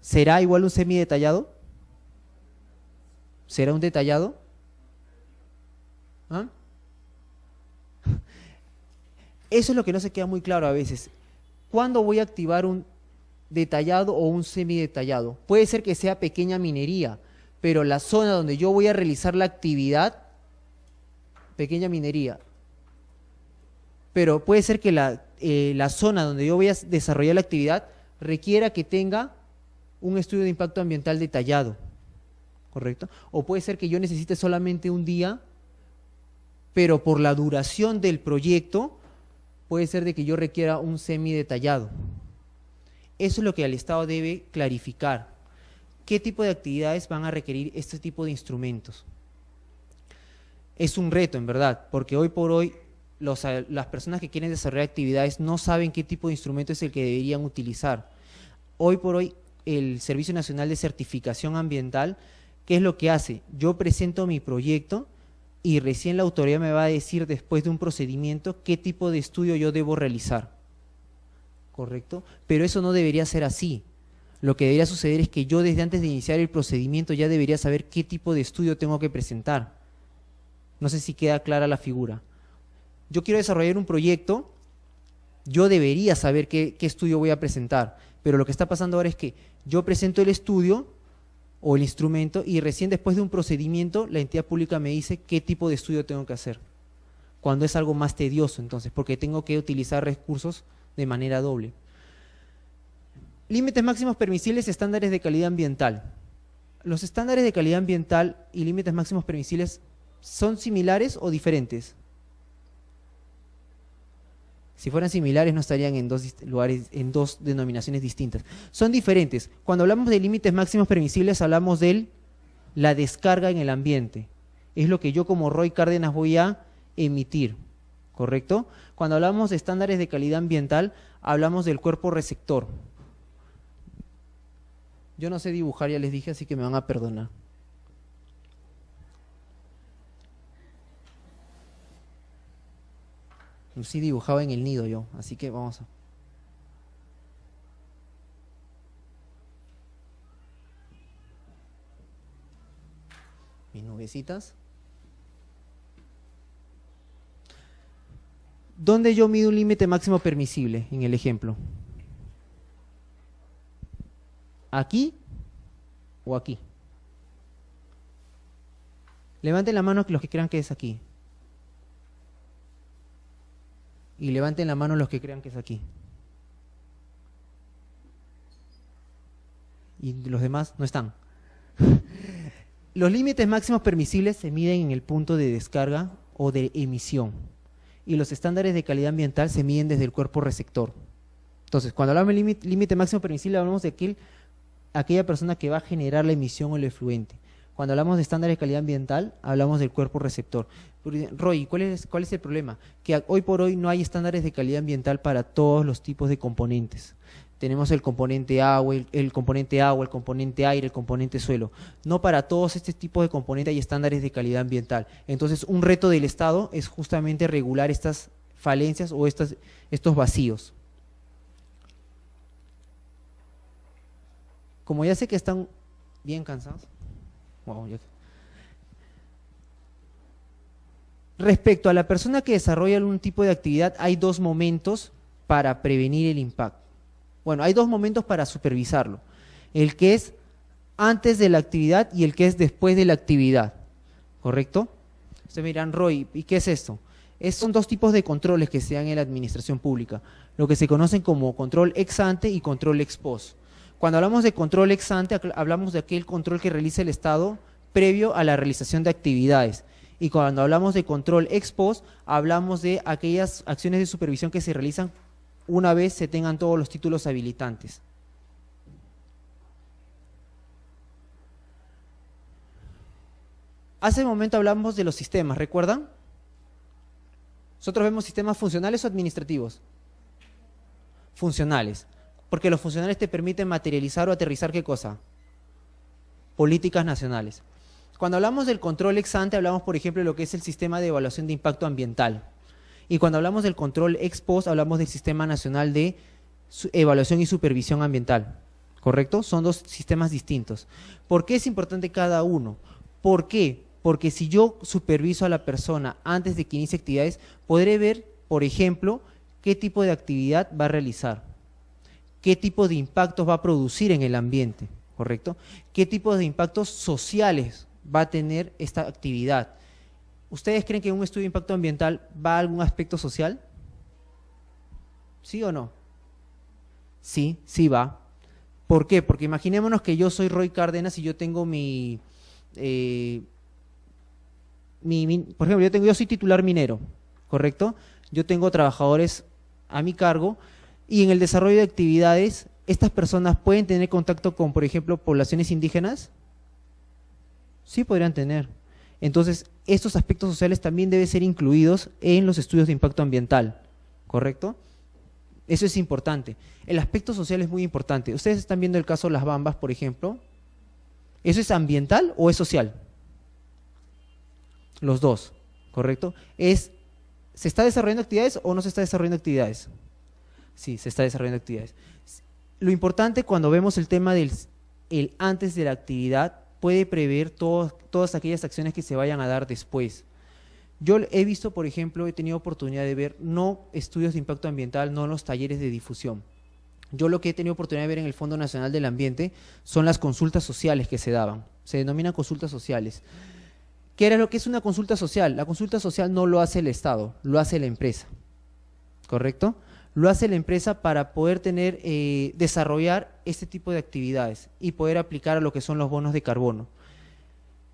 C: ¿Será igual un semidetallado? ¿Será un detallado? ¿Ah? Eso es lo que no se queda muy claro a veces. ¿Cuándo voy a activar un detallado o un semidetallado? Puede ser que sea pequeña minería, pero la zona donde yo voy a realizar la actividad, pequeña minería, pero puede ser que la zona donde yo voy a desarrollar la actividad requiera que tenga un estudio de impacto ambiental detallado, ¿correcto? O puede ser que yo necesite solamente un día, pero por la duración del proyecto puede ser de que yo requiera un semidetallado. Eso es lo que el Estado debe clarificar. ¿Qué tipo de actividades van a requerir este tipo de instrumentos? Es un reto, en verdad, porque hoy por hoy las personas que quieren desarrollar actividades no saben qué tipo de instrumento es el que deberían utilizar. Hoy por hoy el Servicio Nacional de Certificación Ambiental, ¿qué es lo que hace? Yo presento mi proyecto y recién la autoridad me va a decir, después de un procedimiento, qué tipo de estudio yo debo realizar. ¿Correcto? Pero eso no debería ser así. Lo que debería suceder es que yo desde antes de iniciar el procedimiento ya debería saber qué tipo de estudio tengo que presentar. No sé si queda clara la figura. Yo quiero desarrollar un proyecto, yo debería saber qué estudio voy a presentar, pero lo que está pasando ahora es que yo presento el estudio o el instrumento y recién después de un procedimiento la entidad pública me dice qué tipo de estudio tengo que hacer, cuando es algo más tedioso entonces, porque tengo que utilizar recursos de manera doble. Límites máximos permisibles, estándares de calidad ambiental. ¿Los estándares de calidad ambiental y límites máximos permisibles son similares o diferentes? Si fueran similares no estarían en dos lugares, en dos denominaciones distintas. Son diferentes. Cuando hablamos de límites máximos permisibles hablamos de la descarga en el ambiente. Es lo que yo como Roy Cárdenas voy a emitir, ¿correcto? Cuando hablamos de estándares de calidad ambiental hablamos del cuerpo receptor. Yo no sé dibujar, ya les dije, así que me van a perdonar. Sí dibujaba en el nido yo, así que vamos a... Mis nubecitas. ¿Dónde yo mido un límite máximo permisible en el ejemplo? ¿Aquí o aquí? Levanten la mano los que crean que es aquí. Y levanten la mano los que crean que es aquí. Y los demás no están. Los límites máximos permisibles se miden en el punto de descarga o de emisión. Y los estándares de calidad ambiental se miden desde el cuerpo receptor. Entonces, cuando hablamos de límite máximo permisible, hablamos de aquella persona que va a generar la emisión o el efluente. Cuando hablamos de estándares de calidad ambiental, hablamos del cuerpo receptor. Roy, ¿cuál es el problema? Que hoy por hoy no hay estándares de calidad ambiental para todos los tipos de componentes. Tenemos el componente agua, el componente aire, el componente suelo. No para todos estos tipos de componentes hay estándares de calidad ambiental. Entonces, un reto del Estado es justamente regular estas falencias o estos vacíos. Como ya sé que están bien cansados. Wow, respecto a la persona que desarrolla algún tipo de actividad, hay dos momentos para prevenir el impacto. Bueno, hay dos momentos para supervisarlo. El que es antes de la actividad y el que es después de la actividad. ¿Correcto? Ustedes me dirán, Roy, ¿y qué es esto? Son dos tipos de controles que se dan en la administración pública. Lo que se conocen como control ex ante y control ex post. Cuando hablamos de control ex ante, hablamos de aquel control que realiza el Estado previo a la realización de actividades. Y cuando hablamos de control ex post, hablamos de aquellas acciones de supervisión que se realizan una vez se tengan todos los títulos habilitantes. Hace un momento hablamos de los sistemas, ¿recuerdan? Nosotros vemos sistemas funcionales o administrativos. Funcionales. Porque los funcionales te permiten materializar o aterrizar ¿qué cosa? Políticas nacionales. Cuando hablamos del control ex ante, hablamos, por ejemplo, de lo que es el sistema de evaluación de impacto ambiental. Y cuando hablamos del control ex post, hablamos del Sistema Nacional de Evaluación y Supervisión Ambiental. ¿Correcto? Son dos sistemas distintos. ¿Por qué es importante cada uno? ¿Por qué? Porque si yo superviso a la persona antes de que inicie actividades, podré ver, por ejemplo, qué tipo de actividad va a realizar. ¿Qué tipo de impactos va a producir en el ambiente? ¿Correcto? ¿Qué tipo de impactos sociales va a tener esta actividad? ¿Ustedes creen que en un estudio de impacto ambiental va a algún aspecto social? ¿Sí o no? Sí, sí va. ¿Por qué? Porque imaginémonos que yo soy Roy Cárdenas y yo tengo por ejemplo, yo soy titular minero, ¿correcto? Yo tengo trabajadores a mi cargo y en el desarrollo de actividades, ¿estas personas pueden tener contacto con, por ejemplo, poblaciones indígenas? Sí podrían tener. Entonces, estos aspectos sociales también deben ser incluidos en los estudios de impacto ambiental, ¿correcto? Eso es importante. El aspecto social es muy importante. Ustedes están viendo el caso Las Bambas, por ejemplo. ¿Eso es ambiental o es social? Los dos, ¿correcto? ¿Se está desarrollando actividades o no se está desarrollando actividades? Sí, se está desarrollando actividades. Lo importante cuando vemos el tema del antes de la actividad, puede prever todas aquellas acciones que se vayan a dar después. Yo he visto, por ejemplo, he tenido oportunidad de ver no estudios de impacto ambiental, no los talleres de difusión. Yo lo que he tenido oportunidad de ver en el Fondo Nacional del Ambiente son las consultas sociales que se daban. Se denominan consultas sociales. ¿Qué era lo que es una consulta social? La consulta social no lo hace el Estado, lo hace la empresa. ¿Correcto? Lo hace la empresa para poder desarrollar este tipo de actividades y poder aplicar a lo que son los bonos de carbono.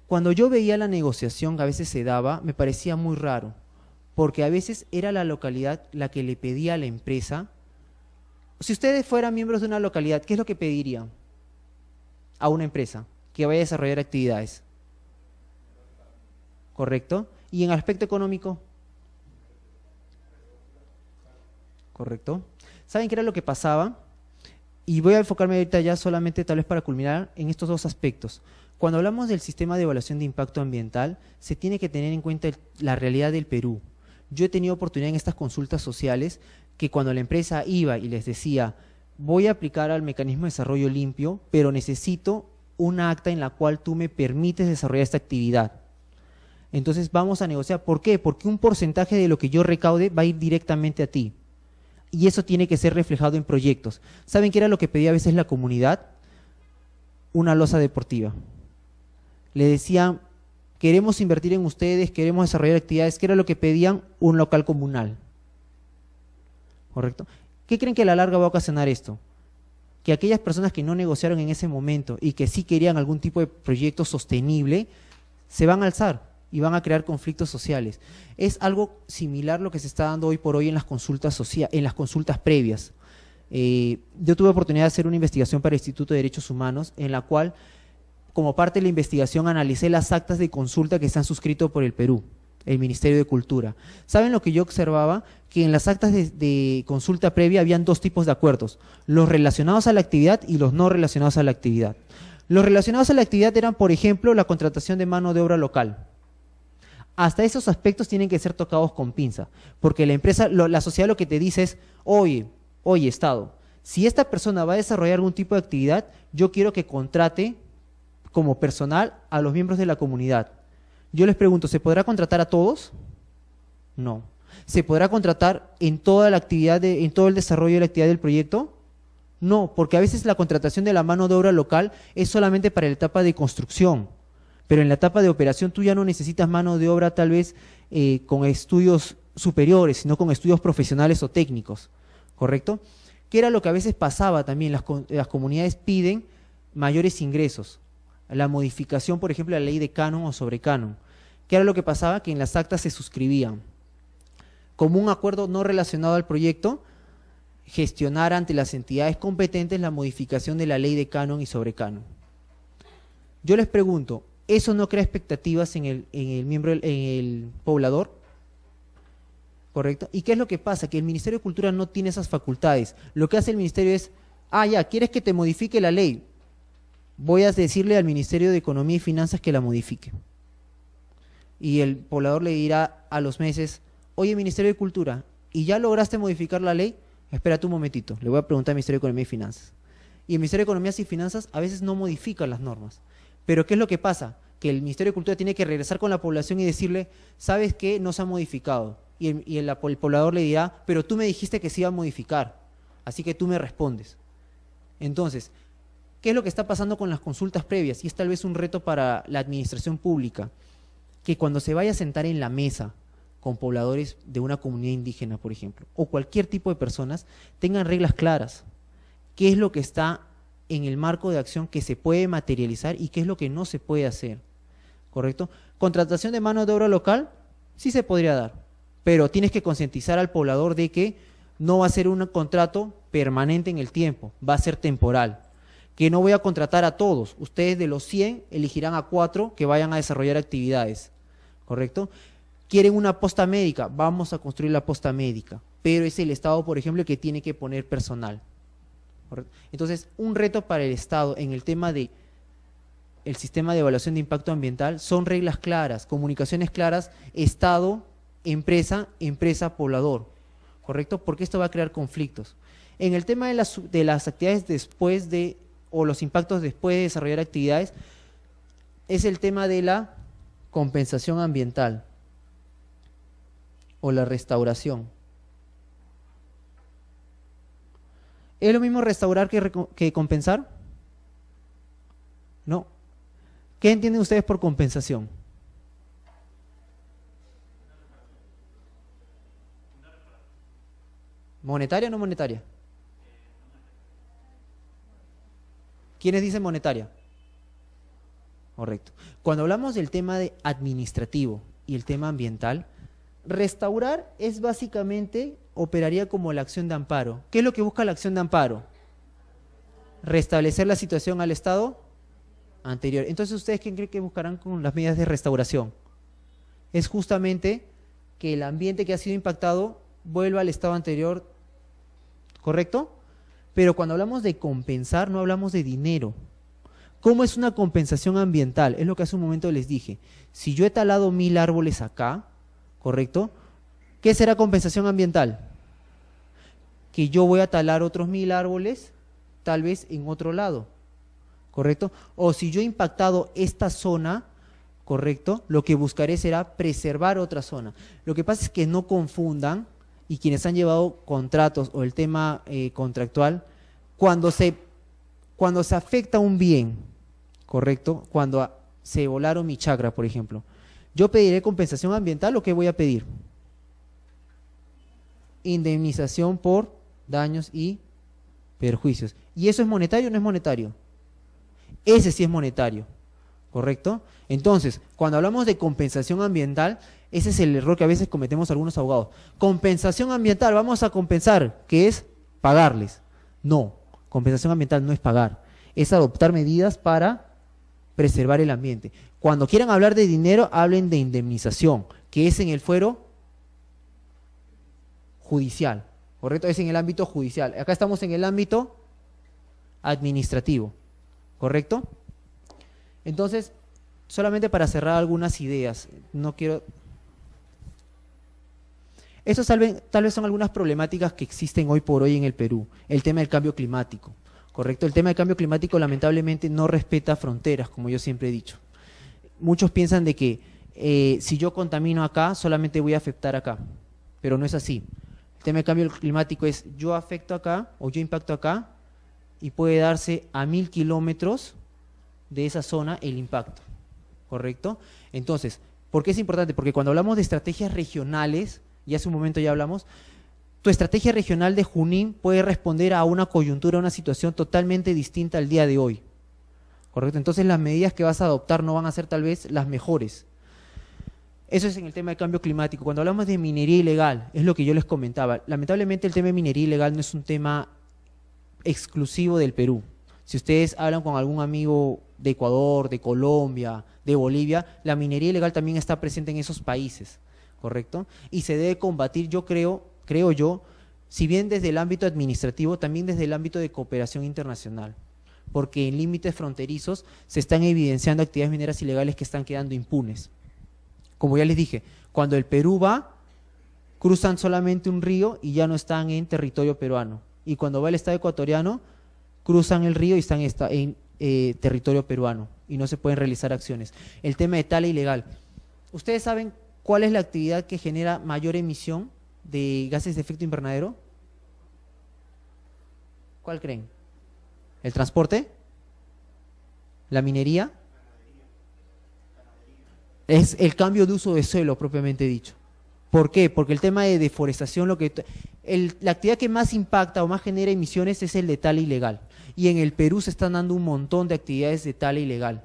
C: Cuando yo veía la negociación que a veces se daba, me parecía muy raro, porque a veces era la localidad la que le pedía a la empresa. Si ustedes fueran miembros de una localidad, ¿qué es lo que pedirían a una empresa que vaya a desarrollar actividades? ¿Correcto? ¿Y en el aspecto económico? ¿Correcto? ¿Saben qué era lo que pasaba? Y voy a enfocarme ahorita ya solamente tal vez para culminar en estos dos aspectos. Cuando hablamos del sistema de evaluación de impacto ambiental, se tiene que tener en cuenta la realidad del Perú. Yo he tenido oportunidad en estas consultas sociales que cuando la empresa iba y les decía, voy a aplicar al mecanismo de desarrollo limpio, pero necesito una acta en la cual tú me permites desarrollar esta actividad. Entonces vamos a negociar. ¿Por qué? Porque un porcentaje de lo que yo recaude va a ir directamente a ti. Y eso tiene que ser reflejado en proyectos. ¿Saben qué era lo que pedía a veces la comunidad? Una losa deportiva. Le decían, queremos invertir en ustedes, queremos desarrollar actividades. ¿Qué era lo que pedían? Un local comunal. ¿Correcto? ¿Qué creen que a la larga va a ocasionar esto? Que aquellas personas que no negociaron en ese momento y que sí querían algún tipo de proyecto sostenible, se van a alzar y van a crear conflictos sociales. Es algo similar lo que se está dando hoy por hoy en las consultas previas. Yo tuve oportunidad de hacer una investigación para el Instituto de Derechos Humanos, en la cual, como parte de la investigación, analicé las actas de consulta que se han suscrito por el Perú, el Ministerio de Cultura. ¿Saben lo que yo observaba? Que en las actas de consulta previa habían dos tipos de acuerdos, los relacionados a la actividad y los no relacionados a la actividad. Los relacionados a la actividad eran, por ejemplo, la contratación de mano de obra local. Hasta esos aspectos tienen que ser tocados con pinza, porque la empresa, la sociedad lo que te dice es, oye, Estado, si esta persona va a desarrollar algún tipo de actividad, yo quiero que contrate como personal a los miembros de la comunidad. Yo les pregunto, ¿se podrá contratar a todos? No. ¿Se podrá contratar en toda la actividad, en todo el desarrollo de la actividad del proyecto? No, porque a veces la contratación de la mano de obra local es solamente para la etapa de construcción. Pero en la etapa de operación tú ya no necesitas mano de obra tal vez con estudios superiores, sino con estudios profesionales o técnicos, ¿correcto? Que era lo que a veces pasaba también, las comunidades piden mayores ingresos, la modificación, por ejemplo, de la ley de canon o sobrecanon. ¿Qué era lo que pasaba? Que en las actas se suscribían como un acuerdo no relacionado al proyecto, gestionar ante las entidades competentes la modificación de la ley de canon y sobrecanon. Yo les pregunto, ¿eso no crea expectativas en el poblador? ¿Correcto? ¿Y qué es lo que pasa? Que el Ministerio de Cultura no tiene esas facultades. Lo que hace el Ministerio es, ya, ¿quieres que te modifique la ley? Voy a decirle al Ministerio de Economía y Finanzas que la modifique. Y el poblador le dirá a los meses, oye, Ministerio de Cultura, ¿y ya lograste modificar la ley? Espérate un momentito, le voy a preguntar al Ministerio de Economía y Finanzas. Y el Ministerio de Economía y Finanzas a veces no modifica las normas. Pero ¿qué es lo que pasa? Que el Ministerio de Cultura tiene que regresar con la población y decirle, ¿sabes qué? No se ha modificado. Y el poblador le dirá, pero tú me dijiste que se iba a modificar, así que tú me respondes. Entonces, ¿qué es lo que está pasando con las consultas previas? Y es tal vez un reto para la administración pública, que cuando se vaya a sentar en la mesa con pobladores de una comunidad indígena, por ejemplo, o cualquier tipo de personas, tengan reglas claras. ¿Qué es lo que está en el marco de acción que se puede materializar y qué es lo que no se puede hacer? ¿Correcto? Contratación de mano de obra local, sí se podría dar, pero tienes que concientizar al poblador de que no va a ser un contrato permanente en el tiempo, va a ser temporal. Que no voy a contratar a todos, ustedes de los 100 elegirán a 4 que vayan a desarrollar actividades, ¿correcto? ¿Quieren una posta médica? Vamos a construir la posta médica. pero es el Estado, por ejemplo, el que tiene que poner personal. ¿Correcto? Entonces, un reto para el Estado en el tema de el sistema de evaluación de impacto ambiental son reglas claras, comunicaciones claras, Estado, empresa, empresa, poblador, ¿correcto? Porque esto va a crear conflictos. En el tema de las actividades después de, o los impactos después de desarrollar actividades, es el tema de la compensación ambiental o la restauración. ¿Es lo mismo restaurar que compensar? No. ¿Qué entienden ustedes por compensación? ¿Monetaria o no monetaria? ¿Quiénes dicen monetaria? Correcto. Cuando hablamos del tema de administrativo y el tema ambiental, restaurar es básicamente, operaría como la acción de amparo. ¿Qué es lo que busca la acción de amparo? Restablecer la situación al estado anterior. Entonces, ¿ustedes qué creen que buscarán con las medidas de restauración? Es justamente que el ambiente que ha sido impactado vuelva al estado anterior, ¿correcto? Pero cuando hablamos de compensar, no hablamos de dinero. ¿Cómo es una compensación ambiental? Es lo que hace un momento les dije. Si yo he talado 1000 árboles acá, ¿correcto? ¿Qué será compensación ambiental? Que yo voy a talar otros 1000 árboles, tal vez en otro lado, ¿correcto? O si yo he impactado esta zona, ¿correcto? Lo que buscaré será preservar otra zona. Lo que pasa es que no confundan, y quienes han llevado contratos o el tema contractual, cuando se afecta un bien, ¿correcto? Cuando se volaron mi chacra, por ejemplo, ¿yo pediré compensación ambiental o qué voy a pedir? Indemnización por daños y perjuicios. ¿Y eso es monetario o no es monetario? Ese sí es monetario, ¿correcto? Entonces, cuando hablamos de compensación ambiental, ese es el error que a veces cometemos algunos abogados. Compensación ambiental, vamos a compensar, ¿qué es? Pagarles. No, compensación ambiental no es pagar, es adoptar medidas para preservar el ambiente. Cuando quieran hablar de dinero, hablen de indemnización, que es en el fuero judicial, ¿correcto? Es en el ámbito judicial. Acá estamos en el ámbito administrativo, ¿correcto? Entonces, solamente para cerrar algunas ideas, no quiero... Estas tal vez son algunas problemáticas que existen hoy por hoy en el Perú. El tema del cambio climático, ¿correcto? El tema del cambio climático lamentablemente no respeta fronteras, como yo siempre he dicho. Muchos piensan de que si yo contamino acá, solamente voy a afectar acá, pero no es así. El tema del cambio climático es yo afecto acá o yo impacto acá y puede darse a 1000 kilómetros de esa zona el impacto, ¿correcto? Entonces, ¿por qué es importante? Porque cuando hablamos de estrategias regionales, y hace un momento ya hablamos, tu estrategia regional de Junín puede responder a una coyuntura, a una situación totalmente distinta al día de hoy, ¿correcto? Entonces las medidas que vas a adoptar no van a ser tal vez las mejores. Eso es en el tema del cambio climático. Cuando hablamos de minería ilegal, es lo que yo les comentaba. Lamentablemente el tema de minería ilegal no es un tema exclusivo del Perú. Si ustedes hablan con algún amigo de Ecuador, de Colombia, de Bolivia, la minería ilegal también está presente en esos países, ¿correcto? Y se debe combatir, yo creo yo, si bien desde el ámbito administrativo, también desde el ámbito de cooperación internacional, porque en límites fronterizos se están evidenciando actividades mineras ilegales que están quedando impunes. Como ya les dije, cuando el Perú va, cruzan solamente un río y ya no están en territorio peruano. Y cuando va el Estado ecuatoriano, cruzan el río y están en territorio peruano y no se pueden realizar acciones. El tema de tala ilegal. ¿Ustedes saben cuál es la actividad que genera mayor emisión de gases de efecto invernadero? ¿Cuál creen? ¿El transporte? ¿La minería? Es el cambio de uso de suelo propiamente dicho. ¿Por qué? Porque el tema de deforestación, la actividad que más impacta o más genera emisiones es el de tala ilegal. Y en el Perú se están dando un montón de actividades de tala ilegal.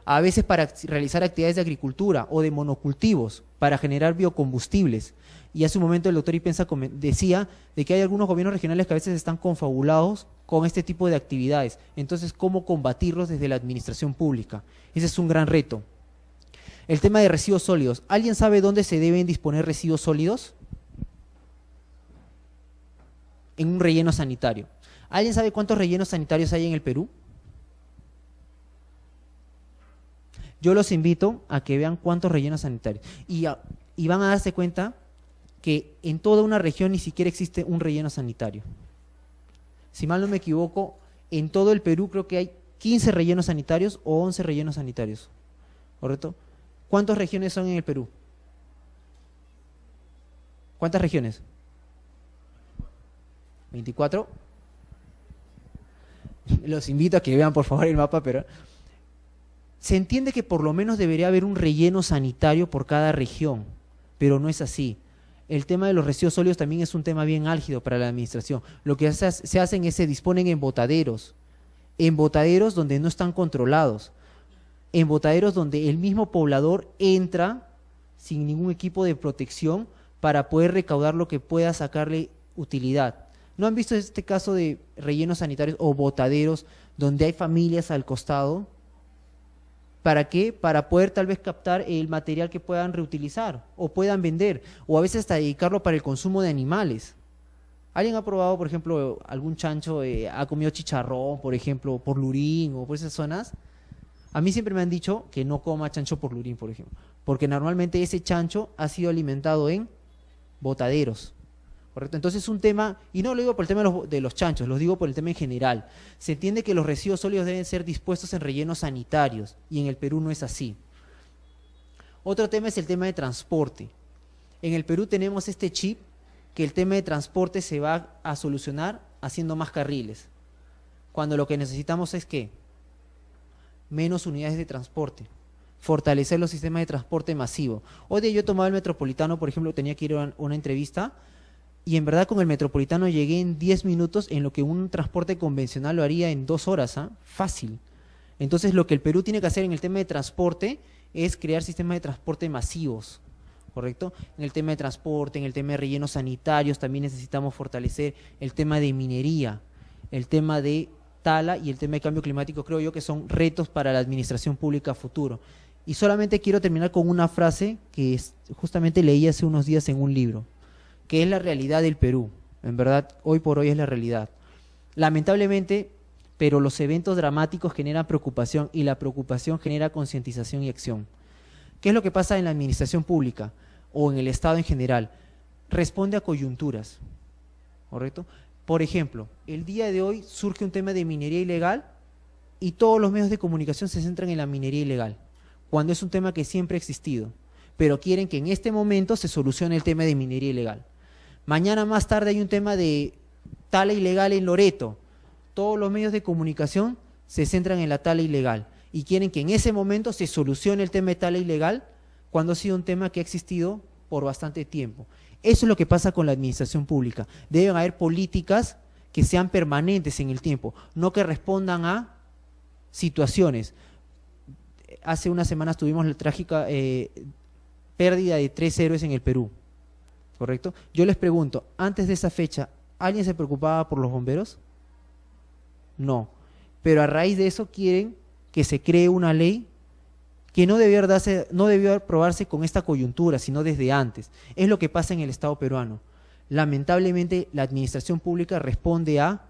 C: A veces para realizar actividades de agricultura o de monocultivos, para generar biocombustibles. Y hace un momento el doctor Ipenza decía de que hay algunos gobiernos regionales que a veces están confabulados con este tipo de actividades. Entonces, ¿cómo combatirlos desde la administración pública? Ese es un gran reto. El tema de residuos sólidos. ¿Alguien sabe dónde se deben disponer residuos sólidos? en un relleno sanitario. ¿Alguien sabe cuántos rellenos sanitarios hay en el Perú? Yo los invito a que vean cuántos rellenos sanitarios y van a darse cuenta que en toda una región ni siquiera existe un relleno sanitario. Si mal no me equivoco, en todo el Perú creo que hay 15 rellenos sanitarios o 11 rellenos sanitarios, ¿correcto? ¿Cuántas regiones son en el Perú? ¿Cuántas regiones? 24. Los invito a que vean por favor el mapa, pero se entiende que por lo menos debería haber un relleno sanitario por cada región, pero no es así. El tema de los residuos sólidos también es un tema bien álgido para la administración. Lo que se hacen es se disponen en botaderos donde no están controlados, en botaderos donde el mismo poblador entra sin ningún equipo de protección para poder recaudar lo que pueda sacarle utilidad. ¿No han visto este caso de rellenos sanitarios o botaderos donde hay familias al costado? ¿Para qué? Para poder tal vez captar el material que puedan reutilizar o puedan vender, o a veces hasta dedicarlo para el consumo de animales. ¿Alguien ha probado, por ejemplo, algún chancho, ha comido chicharrón, por ejemplo, por Lurín o por esas zonas? A mí siempre me han dicho que no coma chancho por Lurín, por ejemplo, porque normalmente ese chancho ha sido alimentado en botaderos. ¿Correcto? Entonces es un tema, y no lo digo por el tema de los chanchos, lo digo por el tema en general. Se entiende que los residuos sólidos deben ser dispuestos en rellenos sanitarios, y en el Perú no es así. Otro tema es el tema de transporte. En el Perú tenemos este chip que el tema de transporte se va a solucionar haciendo más carriles, cuando lo que necesitamos es ¿qué? Menos unidades de transporte, fortalecer los sistemas de transporte masivo. Hoy día yo he tomado el Metropolitano, por ejemplo, tenía que ir a una entrevista, y en verdad con el Metropolitano llegué en 10 minutos en lo que un transporte convencional lo haría en 2 horas, fácil. Entonces lo que el Perú tiene que hacer en el tema de transporte es crear sistemas de transporte masivos, ¿correcto? En el tema de transporte, en el tema de rellenos sanitarios también necesitamos fortalecer el tema de minería, el tema de tala y el tema de cambio climático, creo yo que son retos para la administración pública a futuro. Y solamente quiero terminar con una frase que justamente leí hace unos días en un libro, que es la realidad del Perú. En verdad, hoy por hoy es la realidad. Lamentablemente, pero los eventos dramáticos generan preocupación y la preocupación genera concientización y acción. ¿Qué es lo que pasa en la administración pública o en el Estado en general? Responde a coyunturas, ¿correcto? Por ejemplo, el día de hoy surge un tema de minería ilegal y todos los medios de comunicación se centran en la minería ilegal, cuando es un tema que siempre ha existido, pero quieren que en este momento se solucione el tema de minería ilegal. Mañana más tarde hay un tema de tala ilegal en Loreto. Todos los medios de comunicación se centran en la tala ilegal y quieren que en ese momento se solucione el tema de tala ilegal cuando ha sido un tema que ha existido por bastante tiempo. Eso es lo que pasa con la administración pública. Deben haber políticas que sean permanentes en el tiempo, no que respondan a situaciones. Hace unas semanas tuvimos la trágica pérdida de 3 héroes en el Perú, ¿correcto? Yo les pregunto, antes de esa fecha, ¿alguien se preocupaba por los bomberos? No, pero a raíz de eso quieren que se cree una ley que no debió aprobarse con esta coyuntura, sino desde antes. Es lo que pasa en el Estado peruano. Lamentablemente, la administración pública responde a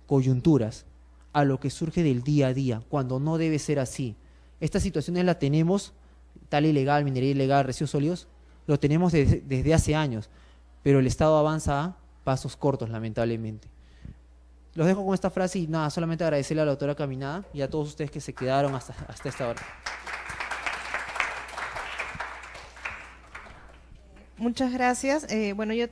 C: coyunturas, a lo que surge del día a día, cuando no debe ser así. Estas situaciones las tenemos, tala ilegal, minería ilegal, residuos sólidos, lo tenemos desde hace años, pero el Estado avanza a pasos cortos, lamentablemente. Los dejo con esta frase y nada, solamente agradecerle a la doctora Caminada y a todos ustedes que se quedaron hasta esta hora.
D: Muchas gracias. Bueno, yo